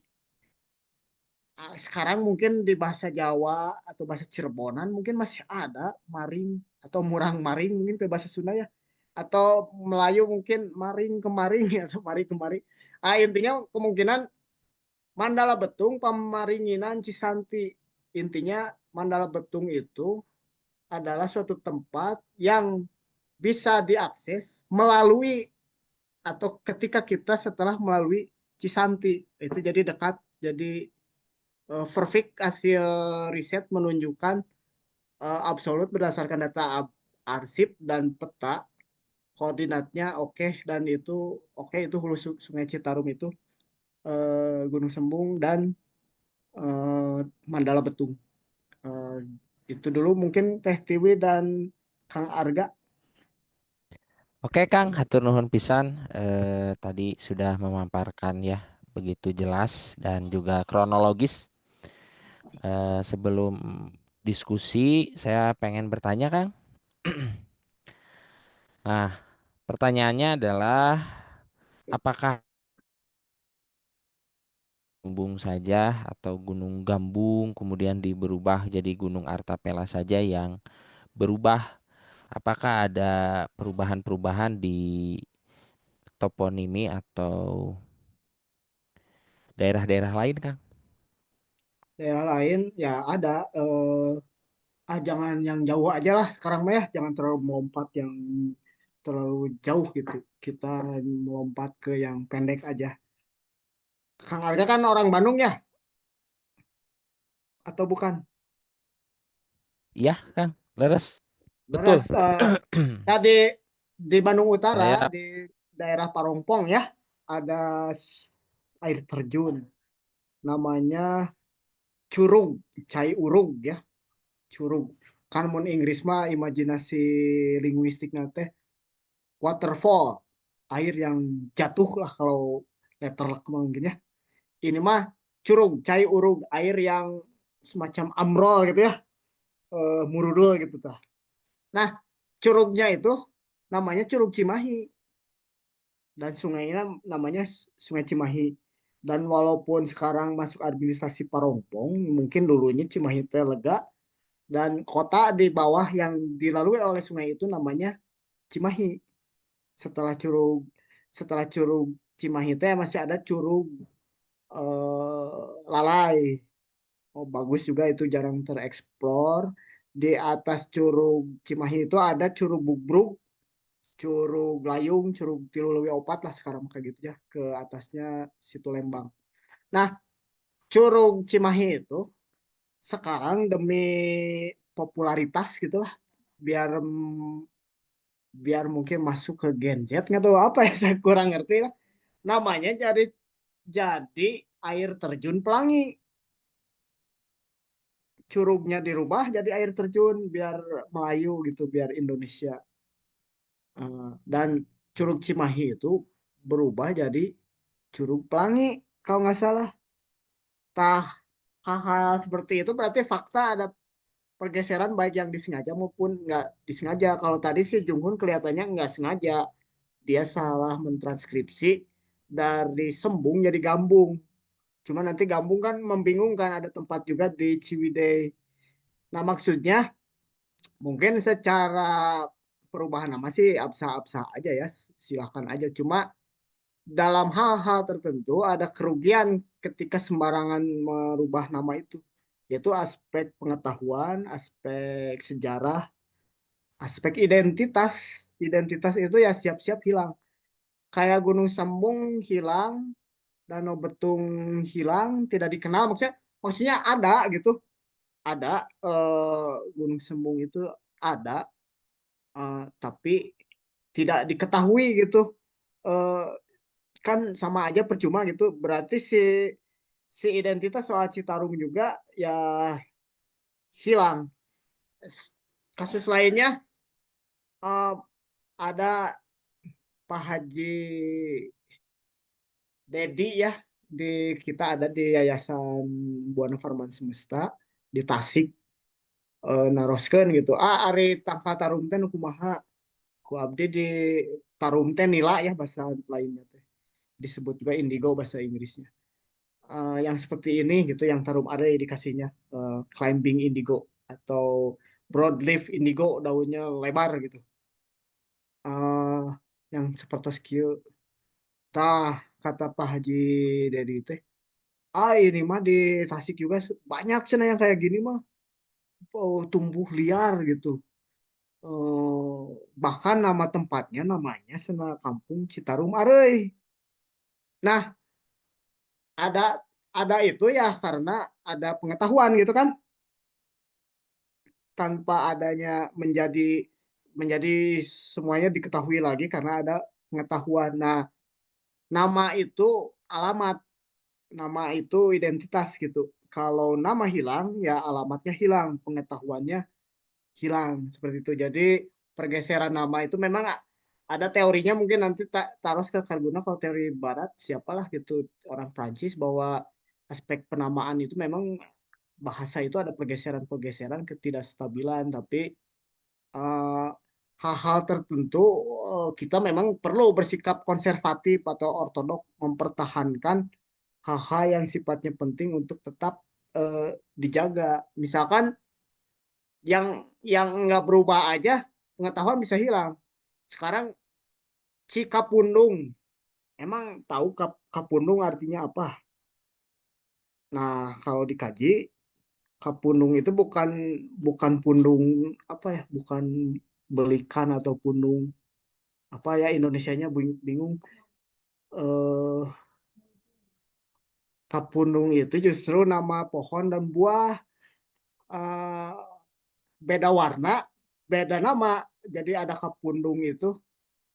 B: Sekarang mungkin di bahasa Jawa atau bahasa Cirebonan mungkin masih ada maring atau murang maring, mungkin ke bahasa Sunda ya, atau Melayu mungkin maring kemaring atau maring kemaring. Intinya kemungkinan Mandala Betung Pamaringinan Cisanti. Intinya Mandala Betung itu adalah suatu tempat yang bisa diakses melalui atau ketika kita setelah melalui Cisanti itu jadi dekat, jadi perfect. Hasil riset menunjukkan absolut berdasarkan data arsip dan peta, koordinatnya oke, dan itu oke, itu hulu Sungai Citarum itu Gunung Sembung dan eh, Mandala Betung. Eh, itu dulu mungkin Teh Tiwi dan Kang Arga.
A: Oke Kang, hatur nuhun pisan. Tadi sudah memaparkan ya begitu jelas dan juga kronologis. Sebelum diskusi, saya pengen bertanya Kang. Nah, pertanyaannya adalah apakah Gambung saja atau Gunung Gambung kemudian berubah jadi Gunung Artapela saja yang berubah? Apakah ada perubahan-perubahan di toponimi atau daerah-daerah lain Kang?
B: Daerah lain ya ada, jangan yang jauh aja lah sekarang mah ya, jangan terlalu melompat yang terlalu jauh gitu, kita melompat ke yang pendek aja. Kang Arga kan orang Bandung ya, atau bukan?
A: Iya Kang, leres. Betul.
B: Beras, tadi di Bandung Utara
A: Saya
B: di daerah Parongpong ya, ada air terjun namanya Curug, Cai Urug ya, Curug. Kan mun Inggris mah imajinasi linguistik teh waterfall, air yang jatuh lah kalau letterlek mungkin ya. Ini mah curug, Cai Urug, air yang semacam amrol gitu ya, murudul gitu tah. Nah, curugnya itu namanya Curug Cimahi, dan sungainya namanya Sungai Cimahi. Dan walaupun sekarang masuk administrasi Parongpong, mungkin dulunya Cimahi teh lega, dan kota di bawah yang dilalui oleh sungai itu namanya Cimahi. Setelah curug setelah curug Cimahi teh masih ada curug Lalai. Oh, bagus juga itu, jarang tereksplor. Di atas curug Cimahi itu ada curug Bubruk, curug Layung, curug Tiluluwi Opat lah sekarang kayak gitu ya. Ke atasnya situ Lembang. Nah, curug Cimahi itu sekarang demi popularitas gitulah, biar biar mungkin masuk ke Gen Z nggak tahu apa ya, saya kurang ngerti lah. Namanya jadi air terjun Pelangi. Curugnya dirubah jadi air terjun biar Melayu gitu, biar Indonesia. Dan Curug Cimahi itu berubah jadi Curug Pelangi kalau nggak salah. Tah, hal-hal seperti itu berarti fakta ada pergeseran baik yang disengaja maupun nggak disengaja. Kalau tadi sih Junghun kelihatannya nggak sengaja, dia salah mentranskripsi dari Sembung jadi Gambung. Cuma nanti Gambung kan membingungkan, ada tempat juga di Ciwidey. Nah, maksudnya mungkin secara perubahan nama sih absah-absah aja ya, silahkan aja. Cuma dalam hal-hal tertentu ada kerugian ketika sembarangan merubah nama itu, yaitu aspek pengetahuan, aspek sejarah, aspek identitas. Identitas itu ya siap-siap hilang. kayak Gunung Sembung hilang, Danau Betung hilang, tidak dikenal. Maksudnya ada gitu, ada Gunung Sembung itu ada, tapi tidak diketahui gitu. Eh, kan sama aja percuma gitu. Berarti si si identitas soal Citarum juga ya hilang. Kasus lainnya eh, ada Pak Haji Dedi ya, di kita ada di Yayasan Buana Farman Semesta di Tasik, naroskeun gitu. Ari tangka tarum teh nu kumaha ku abdi di tarum teh nila ya bahasa lainnya teh. Disebut juga indigo bahasa Inggrisnya. Yang seperti ini gitu, yang tarum ada dikasihnya climbing indigo atau broadleaf indigo, daunnya lebar gitu. Eh, yang seperti skill. Tah, kata Pak Haji Dedi teh, ini mah di Tasik juga banyak cina yang kayak gini mah, tumbuh liar gitu. Eh, bahkan nama tempatnya namanya Sena Kampung Citarum Arei. Nah, ada ada itu ya karena ada pengetahuan gitu kan, tanpa adanya menjadi menjadi semuanya diketahui lagi karena ada pengetahuan. Nah, nama itu alamat, nama itu identitas gitu. Kalau nama hilang, ya alamatnya hilang, pengetahuannya hilang seperti itu. Jadi pergeseran nama itu memang ada teorinya, mungkin nanti taruh ke Karguna. Kalau teori barat siapalah gitu, orang Prancis, bahwa aspek penamaan itu memang bahasa itu ada pergeseran-pergeseran, ketidakstabilan, tapi eh, hal-hal tertentu kita memang perlu bersikap konservatif atau ortodok, mempertahankan hal-hal yang sifatnya penting untuk tetap dijaga. Misalkan yang nggak berubah aja pengetahuan bisa hilang. Sekarang Cikapundung, emang tahu Kapundung artinya apa? Nah, kalau dikaji, Kapundung itu bukan bukan pundung apa ya, bukan belikan atau pundung apa ya, Indonesianya bingung. Eh, Kapundung itu justru nama pohon dan buah, eh, beda warna, beda nama. Jadi ada Kapundung itu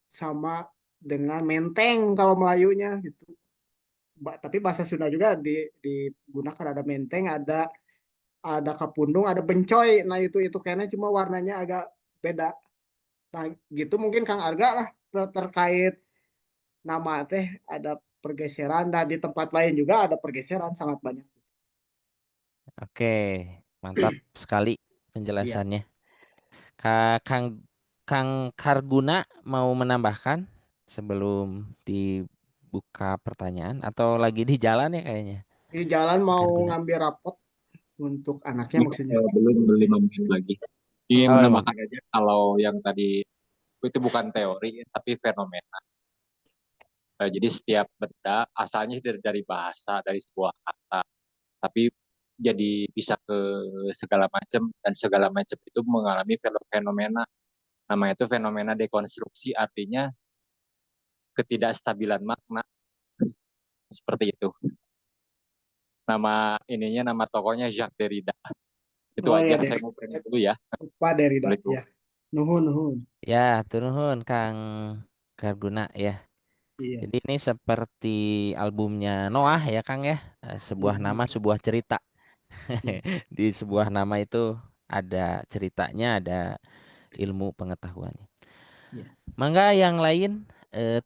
B: sama dengan menteng kalau Melayunya gitu. Tapi bahasa Sunda juga digunakan, ada menteng, ada kapundung, ada bencoy. Nah, itu kayaknya cuma warnanya agak beda. Nah, gitu mungkin Kang Arga lah terkait nama teh ada pergeseran, dan di tempat lain juga ada pergeseran sangat banyak.
A: Oke, mantap sekali
B: Iya.
A: penjelasannya. Kang Kang Karguna mau menambahkan sebelum dibuka pertanyaan atau lagi di jalan ya kayaknya,
B: Di jalan
A: Kang
B: mau
A: Karguna?
B: ngambil rapot untuk anaknya
E: Iya,
B: maksudnya.
E: belum 5 menit lagi. Ini
A: Oh,
E: menambahkan aja kalau yang tadi itu bukan teori tapi fenomena. Jadi setiap benda asalnya dari bahasa, dari sebuah kata, tapi jadi bisa ke segala macam, dan segala macam itu mengalami fenomena. Namanya itu fenomena dekonstruksi, artinya ketidakstabilan makna, seperti itu. Nama tokonya Jacques Derrida. Itu
B: Oh
E: aja,
B: ya,
E: saya
B: dari
E: mau print dulu ya.
B: Pak Derrida
E: Assalamualaikum.
B: ya. Nuhun nuhun.
A: ya, turun Kang Karguna ya.
B: Iya.
A: Jadi ini seperti albumnya Noah ya Kang ya. Sebuah nama,
B: Mhm.
A: sebuah cerita.
B: Iya.
A: Di sebuah nama itu ada ceritanya, ada ilmu pengetahuannya.
B: Iya.
A: Mangga yang lain,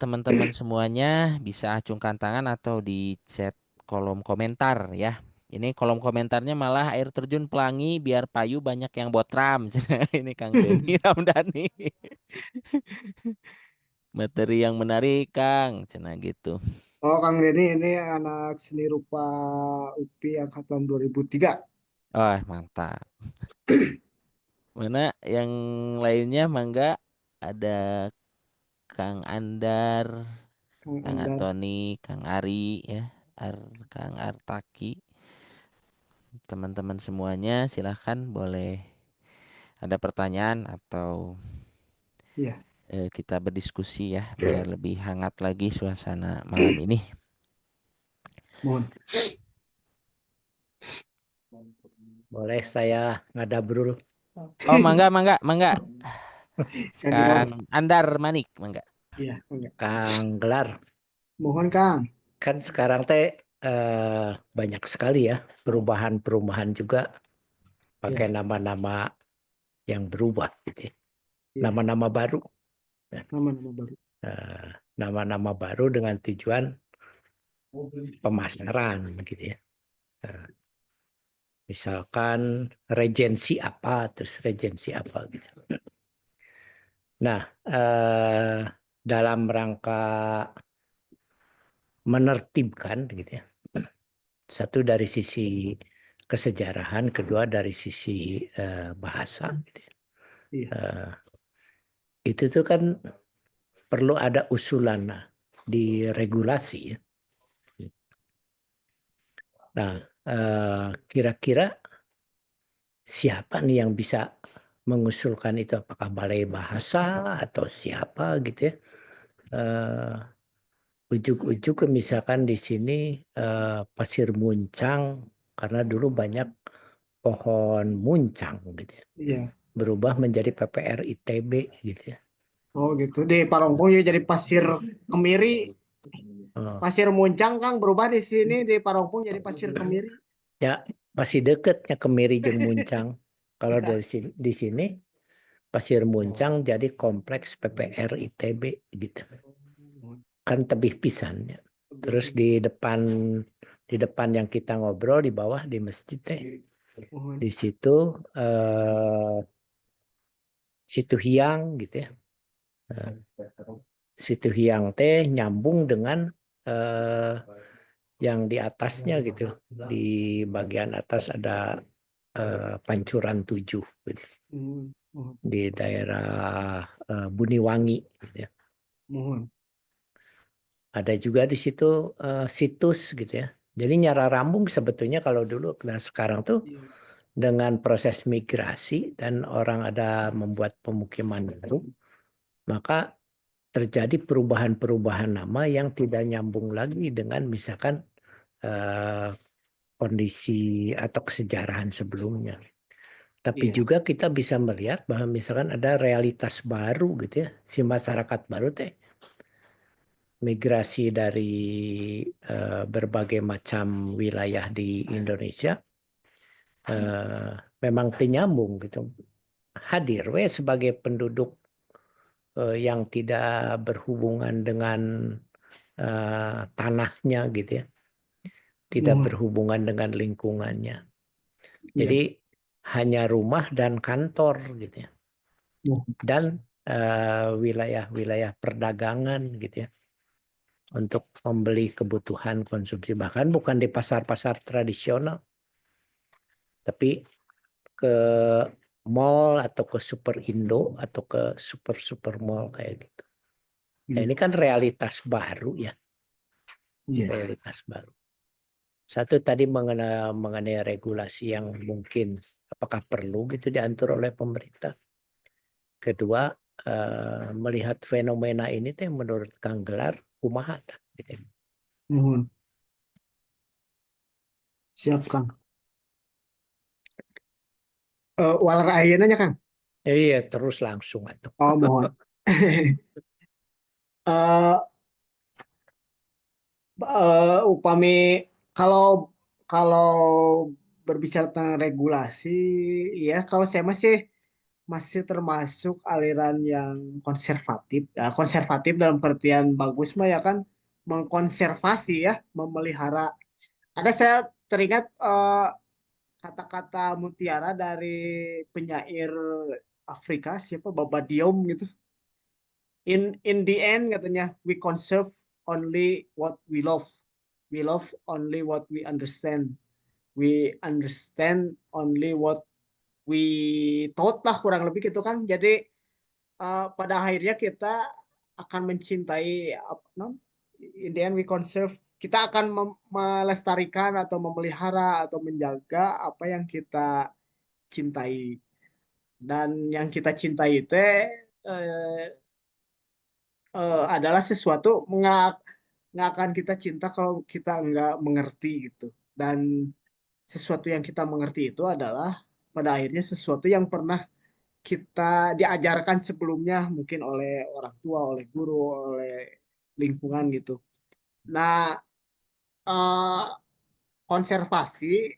A: teman-teman semuanya bisa acungkan tangan atau di chat kolom komentar ya. Ini kolom komentarnya malah air terjun Pelangi biar payu banyak yang botram. Ini Kang Denny Ramdhani. Materi yang menarik Kang, cina gitu.
B: Oh, Kang Denny ini anak seni rupa UPI angkatan 2003.
A: Wah, mantap. Mana yang lainnya mangga, ada Kang Andar,
B: Kang
A: Kang
B: Andar.
A: Antoni, Kang Ari ya, Kang Artaki. Teman-teman semuanya silahkan boleh ada pertanyaan atau
B: Iya.
A: kita berdiskusi ya biar lebih hangat lagi suasana malam ini.
B: Mohon.
D: Boleh saya ngadabrul?
A: Oh, mangga.
B: Senior.
A: Kang Andar Manik, mangga.
B: Iya, enggak.
D: Kang Gelar,
B: Mohon Kang.
D: kan sekarang banyak sekali ya perubahan-perubahan juga pakai
B: Iya,
D: nama-nama yang berubah gitu ya.
B: iya.
D: Nama-nama baru.
B: Nama-nama baru.
D: Eh, Nama-nama baru dengan tujuan pemasaran gitu ya. Misalkan regensi apa, terus regensi apa gitu. Nah, dalam rangka menertibkan gitu ya. Satu dari sisi kesejarahan, kedua dari sisi bahasa gitu ya.
B: Iya.
D: Itu tuh kan perlu ada usulan di regulasi ya. Nah, kira-kira siapa nih yang bisa mengusulkan itu? Apakah Balai Bahasa atau siapa gitu ya? Ujuk-ujuk misalkan di sini pasir muncang karena dulu banyak pohon muncang gitu ya.
B: Iya.
D: Berubah menjadi PPR ITB gitu ya.
B: Oh gitu. Di Parongpong juga jadi pasir kemiri.
D: Oh,
B: Pasir muncang Kang berubah di sini di Parongpong jadi pasir kemiri.
D: ya masih deketnya Kemiri jeung Muncang. Kalau
B: Iya.
D: dari di sini Pasir Muncang jadi kompleks PPR ITB gitu. Kan tebih pisan ya. Terus di depan yang kita ngobrol di bawah di masjid
B: Mohon.
D: di situ Situ Hiang gitu ya. Situ Hiang nyambung dengan eh, yang di atasnya gitu. Di bagian atas ada Pancuran 7 gitu.
B: Mohon.
D: Di daerah Buniwangi gitu ya.
B: Mohon.
D: Ada juga di situ situs gitu ya. Jadi Nyara Rambung sebetulnya kalau dulu dan sekarang tuh
B: Iya.
D: dengan proses migrasi dan orang ada membuat pemukiman baru, maka terjadi perubahan-perubahan nama yang tidak nyambung lagi dengan misalkan eh, kondisi atau kesejarahan sebelumnya. Tapi
B: Iya.
D: juga kita bisa melihat bahwa misalkan ada realitas baru gitu ya, si masyarakat baru migrasi dari berbagai macam wilayah di Indonesia memang nyambung gitu. Hadir sebagai penduduk yang tidak berhubungan dengan tanahnya gitu ya. Tidak
B: Mohon.
D: berhubungan dengan lingkungannya.
B: Iya.
D: Jadi hanya rumah dan kantor gitu ya.
B: Mohon.
D: Dan wilayah-wilayah perdagangan gitu ya. Untuk membeli kebutuhan konsumsi. Bahkan bukan di pasar-pasar tradisional. Tapi ke mall atau ke Super Indo atau ke super mall kayak gitu. Nah, ini kan realitas baru ya.
B: Iya.
D: Realitas baru. Satu tadi mengenai regulasi yang mungkin apakah perlu gitu diatur oleh pemerintah. Kedua, melihat fenomena ini menurut Kang Gelar kumaha gitu.
B: Mohon. Siap Kang. Walar ayeuna nya Kang.
D: Iya, terus langsung atuh.
B: Oh, mohon. Eh upami kalau kalau berbicara tentang regulasi, ya kalau saya masih termasuk aliran yang konservatif. Ya, konservatif dalam pengertian bagus mah ya kan mengkonservasi ya, memelihara. Ada saya teringat kata-kata mutiara dari penyair Afrika siapa Baba Diom gitu. In the end katanya we conserve only what we love. We love only what we understand. We understand only what we thought lah kurang lebih gitu kan. Jadi pada akhirnya kita akan mencintai in the end we conserve, kita akan melestarikan atau memelihara atau menjaga apa yang kita cintai, dan yang kita cintai itu adalah sesuatu nggak akan kita cinta kalau kita nggak mengerti gitu. Dan sesuatu yang kita mengerti itu adalah pada akhirnya sesuatu yang pernah kita diajarkan sebelumnya mungkin oleh orang tua, oleh guru, oleh lingkungan gitu. Nah, eh, konservasi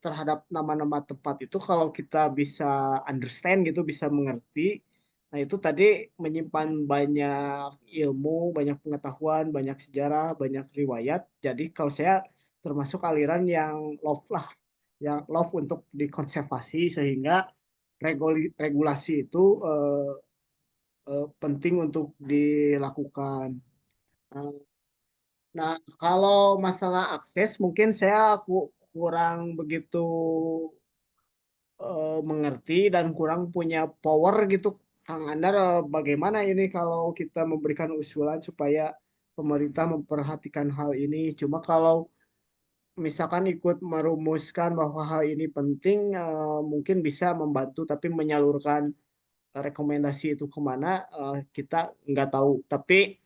B: terhadap nama-nama tempat itu kalau kita bisa understand gitu, bisa mengerti. Nah, itu tadi menyimpan banyak ilmu, banyak pengetahuan, banyak sejarah, banyak riwayat. Jadi kalau saya termasuk aliran yang love lah, yang love untuk dikonservasi sehingga regulasi itu penting untuk dilakukan. Eh, Nah, kalau masalah akses mungkin saya kurang begitu mengerti dan kurang punya power gitu. Kang Andar, bagaimana ini kalau kita memberikan usulan supaya pemerintah memperhatikan hal ini? Cuma kalau misalkan ikut merumuskan bahwa hal ini penting, mungkin bisa membantu, tapi menyalurkan rekomendasi itu kemana kita nggak tahu. Tapi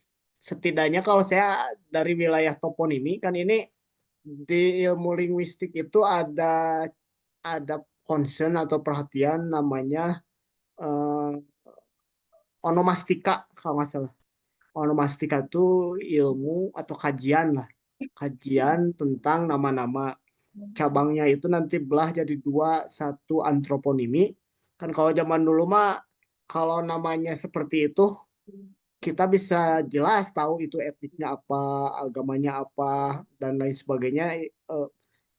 B: setidaknya kalau saya dari wilayah toponimi kan ini di ilmu linguistik itu ada concern atau perhatian namanya eh, onomastika kalau nggak salah. Onomastika itu ilmu atau kajian lah, kajian tentang nama-nama. Cabangnya itu nanti belah jadi dua, satu antroponimi. Kan kalau zaman dulu mah kalau namanya seperti itu kita bisa jelas tahu itu etniknya apa, agamanya apa, dan lain sebagainya.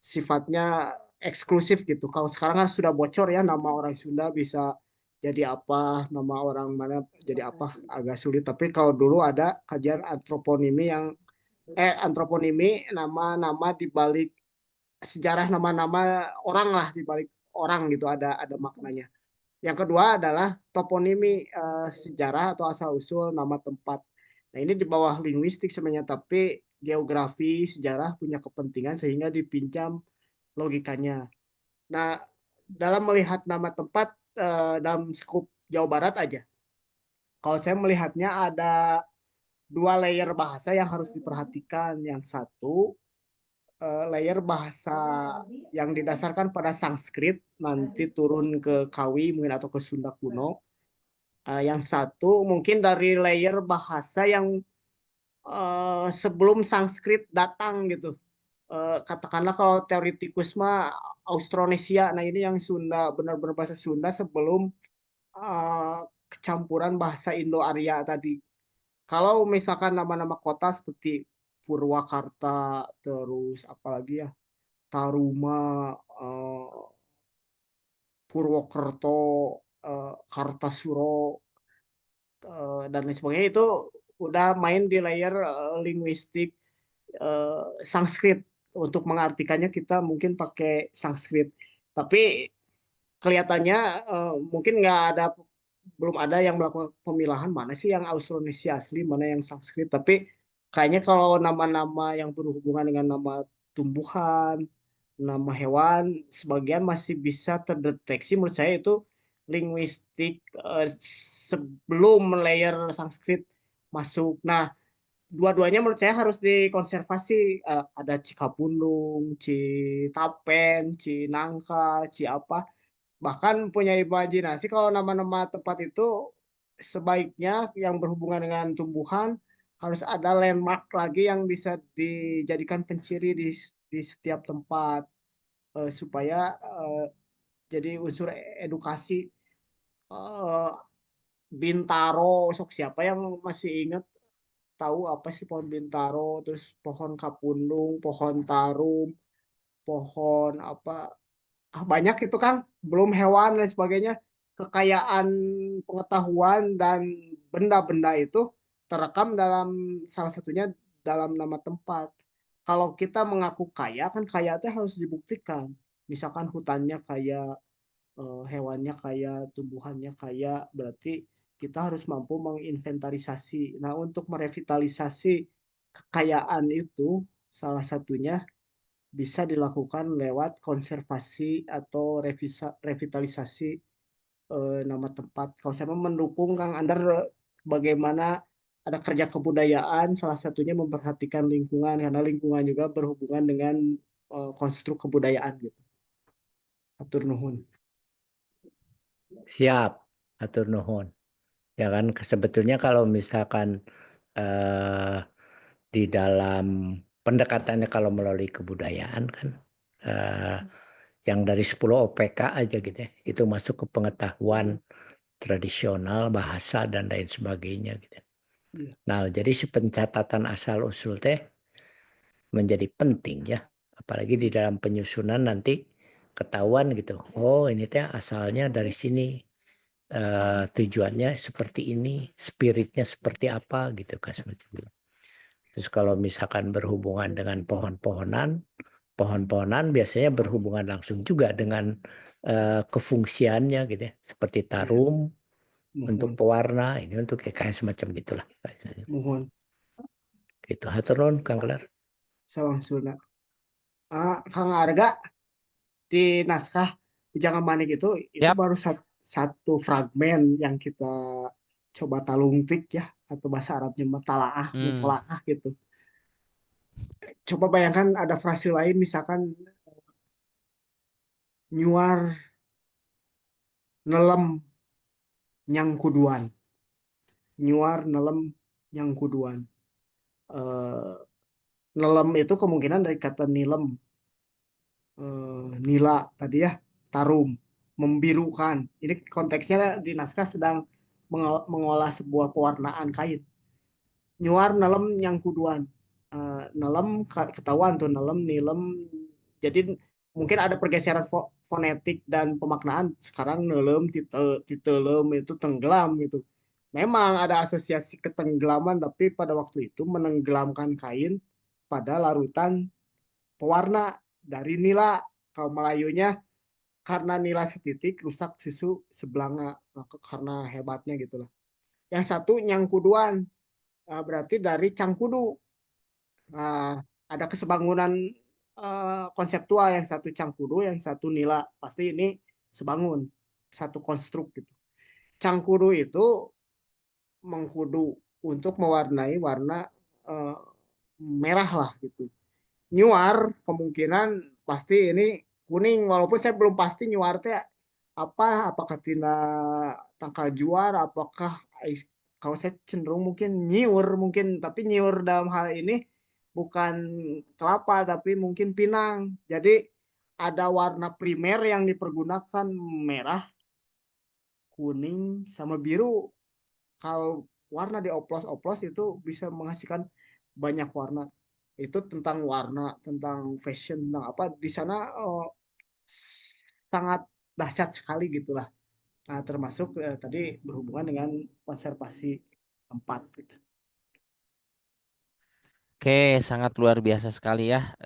B: Sifatnya eksklusif gitu. Kalau sekarang kan sudah bocor ya, nama orang Sunda bisa jadi apa, nama orang mana jadi apa, agak sulit. Tapi kalau dulu ada kajian antroponimi antroponimi nama-nama di balik sejarah nama-nama orang lah, di balik orang gitu ada maknanya. Yang kedua adalah toponimi, sejarah atau asal usul nama tempat. Nah, ini di bawah linguistik sebenarnya, tapi geografi, sejarah punya kepentingan sehingga dipinjam logikanya. Nah, dalam melihat nama tempat dalam skup Jawa Barat aja, kalau saya melihatnya ada dua layer bahasa yang harus diperhatikan. Yang satu, layer bahasa yang didasarkan pada Sanskrit, nanti turun ke Kawi mungkin atau ke Sunda kuno. Yang satu mungkin dari layer bahasa yang sebelum Sanskrit datang gitu. Katakanlah kalau teoritikus mah Austronesia. Nah, ini yang Sunda, benar-benar bahasa Sunda sebelum eh, kecampuran bahasa Indo-Arya tadi. Kalau misalkan nama-nama kota seperti Purwakarta, terus apalagi ya, Taruma, Purwokerto, Kartasuro, dan lain sebagainya itu udah main di layer linguistik Sanskrit. Untuk mengartikannya kita mungkin pakai Sanskrit. Tapi kelihatannya mungkin nggak ada, belum ada yang melakukan pemilahan mana sih yang Austronesia asli, mana yang Sanskrit. Tapi kayaknya kalau nama-nama yang berhubungan dengan nama tumbuhan, nama hewan, sebagian masih bisa terdeteksi menurut saya itu linguistik sebelum layer Sanskrit masuk. Nah, dua-duanya menurut saya harus dikonservasi. Ada Cikapundung, Citapen, Cinangka, apa. Bahkan punya imajinasi kalau nama-nama tempat itu sebaiknya yang berhubungan dengan tumbuhan harus ada landmark lagi yang bisa dijadikan penciri di setiap tempat, supaya jadi unsur edukasi. Eh, Bintaro, sok siapa yang masih ingat tahu apa sih pohon bintaro, terus pohon kapundung, pohon tarum, pohon apa, banyak itu kan, belum hewan dan sebagainya. Kekayaan pengetahuan dan benda-benda itu terekam dalam salah satunya dalam nama tempat. Kalau kita mengaku kaya kan kaya itu harus dibuktikan. Misalkan hutannya kaya, hewannya kaya, tumbuhannya kaya, berarti kita harus mampu menginventarisasi. Nah, untuk merevitalisasi kekayaan itu salah satunya bisa dilakukan lewat konservasi atau revitalisasi nama tempat. Kalau saya mendukung Kang Andar, bagaimana ada kerja kebudayaan, salah satunya memperhatikan lingkungan karena lingkungan juga berhubungan dengan konstruk kebudayaan gitu. Atur nuhun.
D: Siap, atur nuhun. Ya kan sebetulnya kalau misalkan di dalam pendekatannya kalau melalui kebudayaan kan yang dari 10 OPK aja gitu ya, itu masuk ke pengetahuan tradisional, bahasa dan lain sebagainya gitu.
B: Iya.
D: Nah, jadi si pencatatan asal usul teh menjadi penting ya, apalagi di dalam penyusunan nanti ketahuan gitu. Oh, ini teh asalnya dari sini. Tujuannya seperti ini, spiritnya seperti apa gitu kan semacam itu. Terus kalau misalkan berhubungan dengan pohon-pohonan biasanya berhubungan langsung juga dengan kefungsiannya gitu ya, seperti tarum untuk
B: Nuhun.
D: pewarna, ini untuk kayak semacam gitulah.
B: Nuhun.
D: Gitu, hatur nuhun Kang Gelar.
B: Sawangsulna. Kang Arga di naskah Jangan Manik itu
A: Yap.
B: baru satu fragmen yang kita coba talungtik ya, atau bahasa Arabnya matalaah,
A: Hmm.
B: mutolaah gitu. Coba bayangkan ada frase lain misalkan nyuar nelem nyang kuduan. Nyuar nelem nyang kuduan. Eh, Nelem itu kemungkinan dari kata nilem, nila tadi ya, tarum, membirukan. Ini konteksnya di naskah sedang mengolah sebuah pewarnaan kain. Nyuar nelem yang kuduan. Nelem ketahuan tuh nelem nilem. Jadi mungkin ada pergeseran fonetik dan pemaknaan. Sekarang nelem titelem itu tenggelam gitu. Memang ada asosiasi ketenggelaman, tapi pada waktu itu menenggelamkan kain pada larutan pewarna dari nila. Kalau Melayunya karena nila setitik rusak susu sebelanga, karena hebatnya gitulah. Yang satu nyangkuduan, berarti dari cangkudu. Nah, ada kesebangunan konseptual, yang satu cangkudu, yang satu nila. Pasti ini sebangun, satu konstruk gitu. Cangkudu itu mengkudu untuk mewarnai warna uh, merah lah gitu. Nyuar kemungkinan pasti ini kuning, walaupun saya belum pasti nyuar teh apa, apakah tina tangkal juar, apakah kalau saya cenderung mungkin nyiur mungkin, tapi nyiur dalam hal ini bukan kelapa tapi mungkin pinang. Jadi ada warna primer yang dipergunakan, merah, kuning sama biru. Kalau warna dioplos-oplos itu bisa menghasilkan banyak warna. Itu tentang warna, tentang fashion, tentang apa di sana sangat dahsyat sekali gitulah. Nah, termasuk tadi berhubungan dengan konservasi tempat gitu.
A: Oke, sangat luar biasa sekali ya,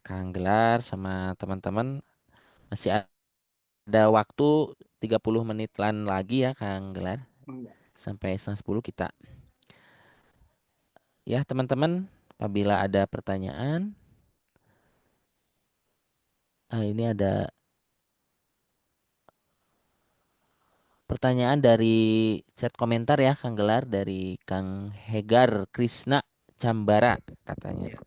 A: Kang Gelar sama teman-teman. Masih ada waktu 30 menitan lagi ya, Kang Gelar.
B: Mangga.
A: Sampai setengah 10 kita. Ya, teman-teman, apabila ada pertanyaan, ini ada pertanyaan dari chat komentar ya, Kang Gelar, dari Kang Hegar Krisna Cambara katanya.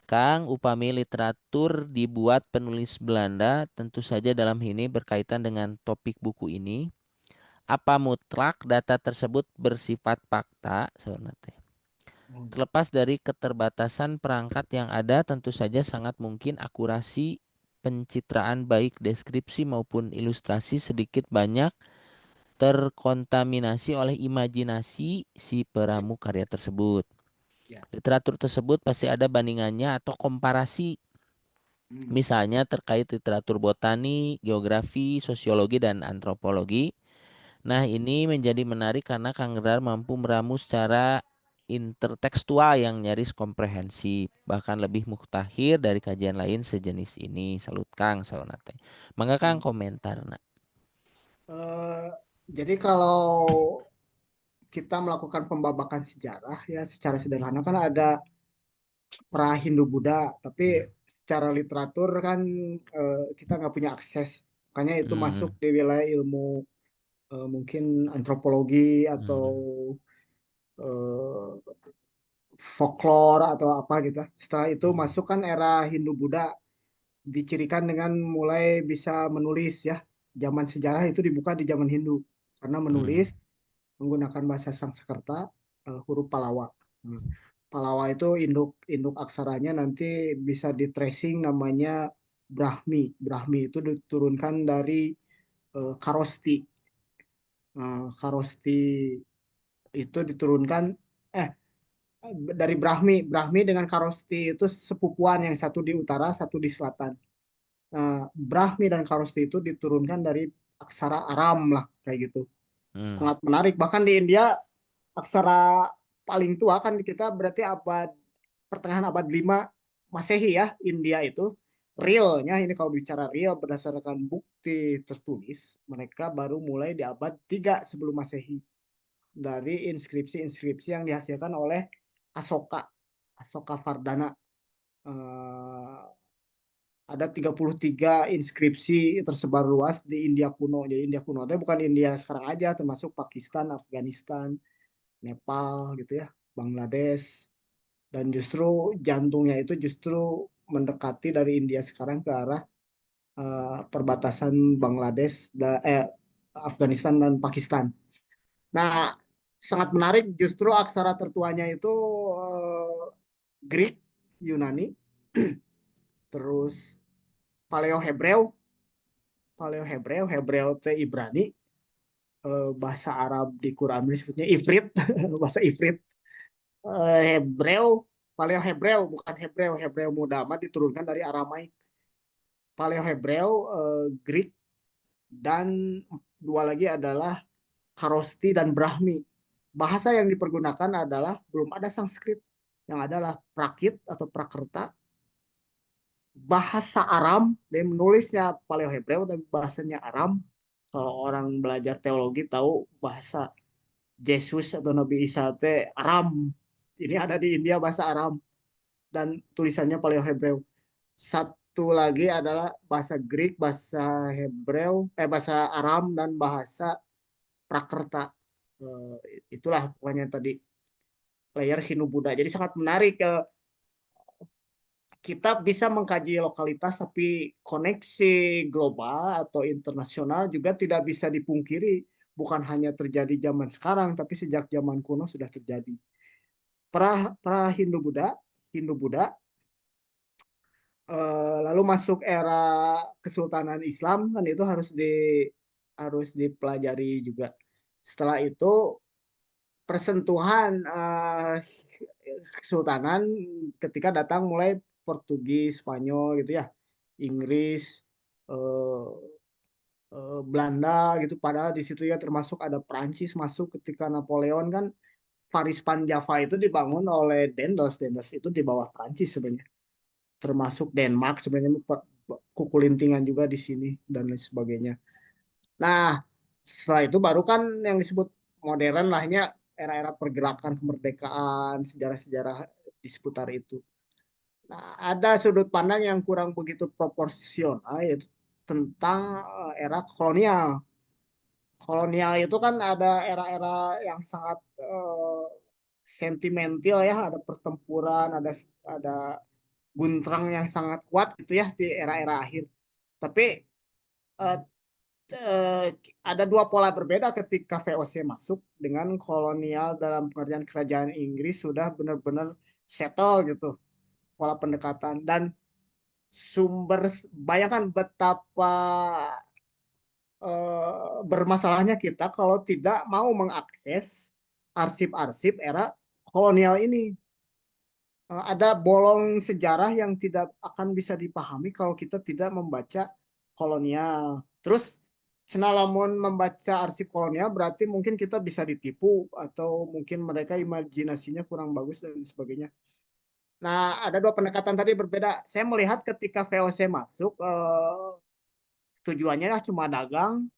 A: Kang, upami literatur dibuat penulis Belanda, tentu saja dalam ini berkaitan dengan topik buku ini. Apa mutlak data tersebut bersifat fakta? Terlepas dari keterbatasan perangkat yang ada, tentu saja sangat mungkin akurasi pencitraan baik deskripsi maupun ilustrasi sedikit banyak terkontaminasi oleh imajinasi si peramu karya tersebut.
B: Ya.
A: Literatur tersebut pasti ada bandingannya atau komparasi, misalnya terkait literatur botani, geografi, sosiologi, dan antropologi. Nah, ini menjadi menarik karena Kang Gelar mampu meramu secara intertekstual yang nyaris komprehensif, bahkan lebih mutakhir dari kajian lain sejenis ini. Salut Kang, saunate. Mangga Kang komentar. Nah.
B: Jadi kalau kita melakukan pembabakan sejarah ya secara sederhana kan ada pra Hindu Buddha, tapi secara literatur kan kita nggak punya akses, makanya itu masuk di wilayah ilmu mungkin antropologi atau folklore atau apa gitu. Setelah itu
A: Hmm.
B: masuk kan era Hindu-Buddha, dicirikan dengan mulai bisa menulis ya. Zaman sejarah itu dibuka di zaman Hindu karena menulis menggunakan bahasa Sanskerta, huruf Pallava. Hmm. Pallava itu induk induk aksaranya nanti bisa di tracing namanya Brahmi. Brahmi itu diturunkan dari Kharosti. Kharosti itu diturunkan eh dari Brahmi. Brahmi dengan Kharosti itu sepupuan, yang satu di utara, satu di selatan. Brahmi dan Kharosti itu diturunkan dari aksara Aram lah kayak gitu.
A: Hmm.
B: Sangat menarik. Bahkan di India aksara paling tua kan kita berarti pertengahan abad 5 Masehi ya, India itu realnya, ini kalau bicara real berdasarkan bukti tertulis, mereka baru mulai di abad 3 sebelum Masehi dari inskripsi-inskripsi yang dihasilkan oleh Asoka Vardhana. Eh, ada 33 inskripsi tersebar luas di India kuno. Jadi India kuno itu bukan India sekarang aja, termasuk Pakistan, Afghanistan, Nepal gitu ya, Bangladesh. Dan justru jantungnya itu justru mendekati dari India sekarang ke arah perbatasan Bangladesh Afghanistan dan Pakistan. Nah, sangat menarik justru aksara tertuanya itu Greek, Yunani, terus Paleo Hebreu, Hebreu teh Ibrani, bahasa Arab di Quran disebutnya Ifrit, bahasa Ifrit, Hebreu, Paleo Hebreu, bukan Hebreu, Hebreu muda mah diturunkan dari Aramaik. Paleo Hebreu, Greek, dan dua lagi adalah Kharosti dan Brahmi. Bahasa yang dipergunakan adalah belum ada Sanskrit, yang adalah Prakrit atau Prakerta, bahasa Aram, dia menulisnya Paleo Hebreu tapi bahasanya Aram. Kalau orang belajar teologi tahu bahasa Yesus atau Nabi Isa teh Aram. Ini ada di India bahasa Aram dan tulisannya Paleo Hebreu. Satu lagi adalah bahasa Greek, bahasa Hebreu, bahasa Aram dan bahasa Prakerta. Itulah pokoknya tadi layer Hindu-Buddha. Jadi sangat menarik. Kita bisa mengkaji lokalitas, tapi koneksi global atau internasional juga tidak bisa dipungkiri. Bukan hanya terjadi zaman sekarang, tapi sejak zaman kuno sudah terjadi. Pra Hindu-Buddha, Hindu-Buddha, lalu masuk era Kesultanan Islam, kan itu harus dipelajari juga. Setelah itu persentuhan Kesultanan ketika datang mulai Portugis, Spanyol gitu ya, Inggris, eh, Belanda gitu. Padahal di situ ya termasuk ada Prancis masuk ketika Napoleon kan. Paris-Pan Java itu dibangun oleh Daendels. Daendels itu di bawah Prancis sebenarnya. Termasuk Denmark sebenarnya, kukulintingan juga di sini dan lain sebagainya. Nah, setelah itu baru kan yang disebut modern lahnya era-era pergerakan kemerdekaan, sejarah-sejarah di seputar itu. Nah, ada sudut pandang yang kurang begitu proporsional, yaitu tentang era kolonial. Kolonial itu kan ada era-era yang sangat sentimental ya, ada pertempuran, ada guntrang yang sangat kuat gitu ya di era-era akhir. Tapi eh, eh, ada dua pola berbeda ketika VOC masuk dengan kolonial dalam pengertian kerajaan Inggris sudah benar-benar settle gitu pola pendekatan. Dan sumber, bayangkan betapa bermasalahnya kita kalau tidak mau mengakses arsip-arsip era kolonial ini. Ada bolong sejarah yang tidak akan bisa dipahami kalau kita tidak membaca kolonial. Terus senalamun membaca arsip kolonial berarti mungkin kita bisa ditipu atau mungkin mereka imajinasinya kurang bagus dan sebagainya. Nah, ada dua pendekatan tadi berbeda. Saya melihat ketika VOC masuk, tujuannya cuma dagang,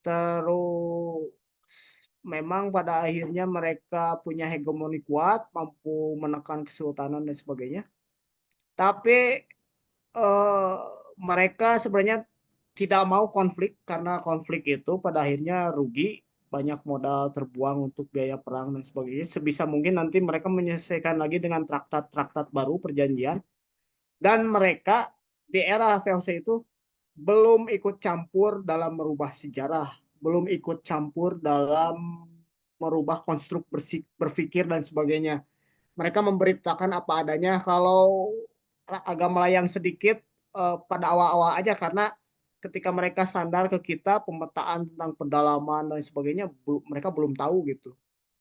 B: terus memang pada akhirnya mereka punya hegemoni kuat, mampu menekan kesultanan dan sebagainya. Tapi eh, mereka sebenarnya tidak mau konflik karena konflik itu pada akhirnya rugi banyak modal terbuang untuk biaya perang dan sebagainya. Sebisa mungkin nanti mereka menyelesaikan lagi dengan traktat-traktat baru perjanjian. Dan mereka di era VOC itu belum ikut campur dalam merubah sejarah, belum ikut campur dalam merubah konstruk berpikir dan sebagainya. Mereka memberitakan apa adanya. Kalau agak melayang sedikit pada awal-awal aja, karena ketika mereka sandar ke kita pemetaan tentang pedalaman dan sebagainya, mereka belum tahu gitu.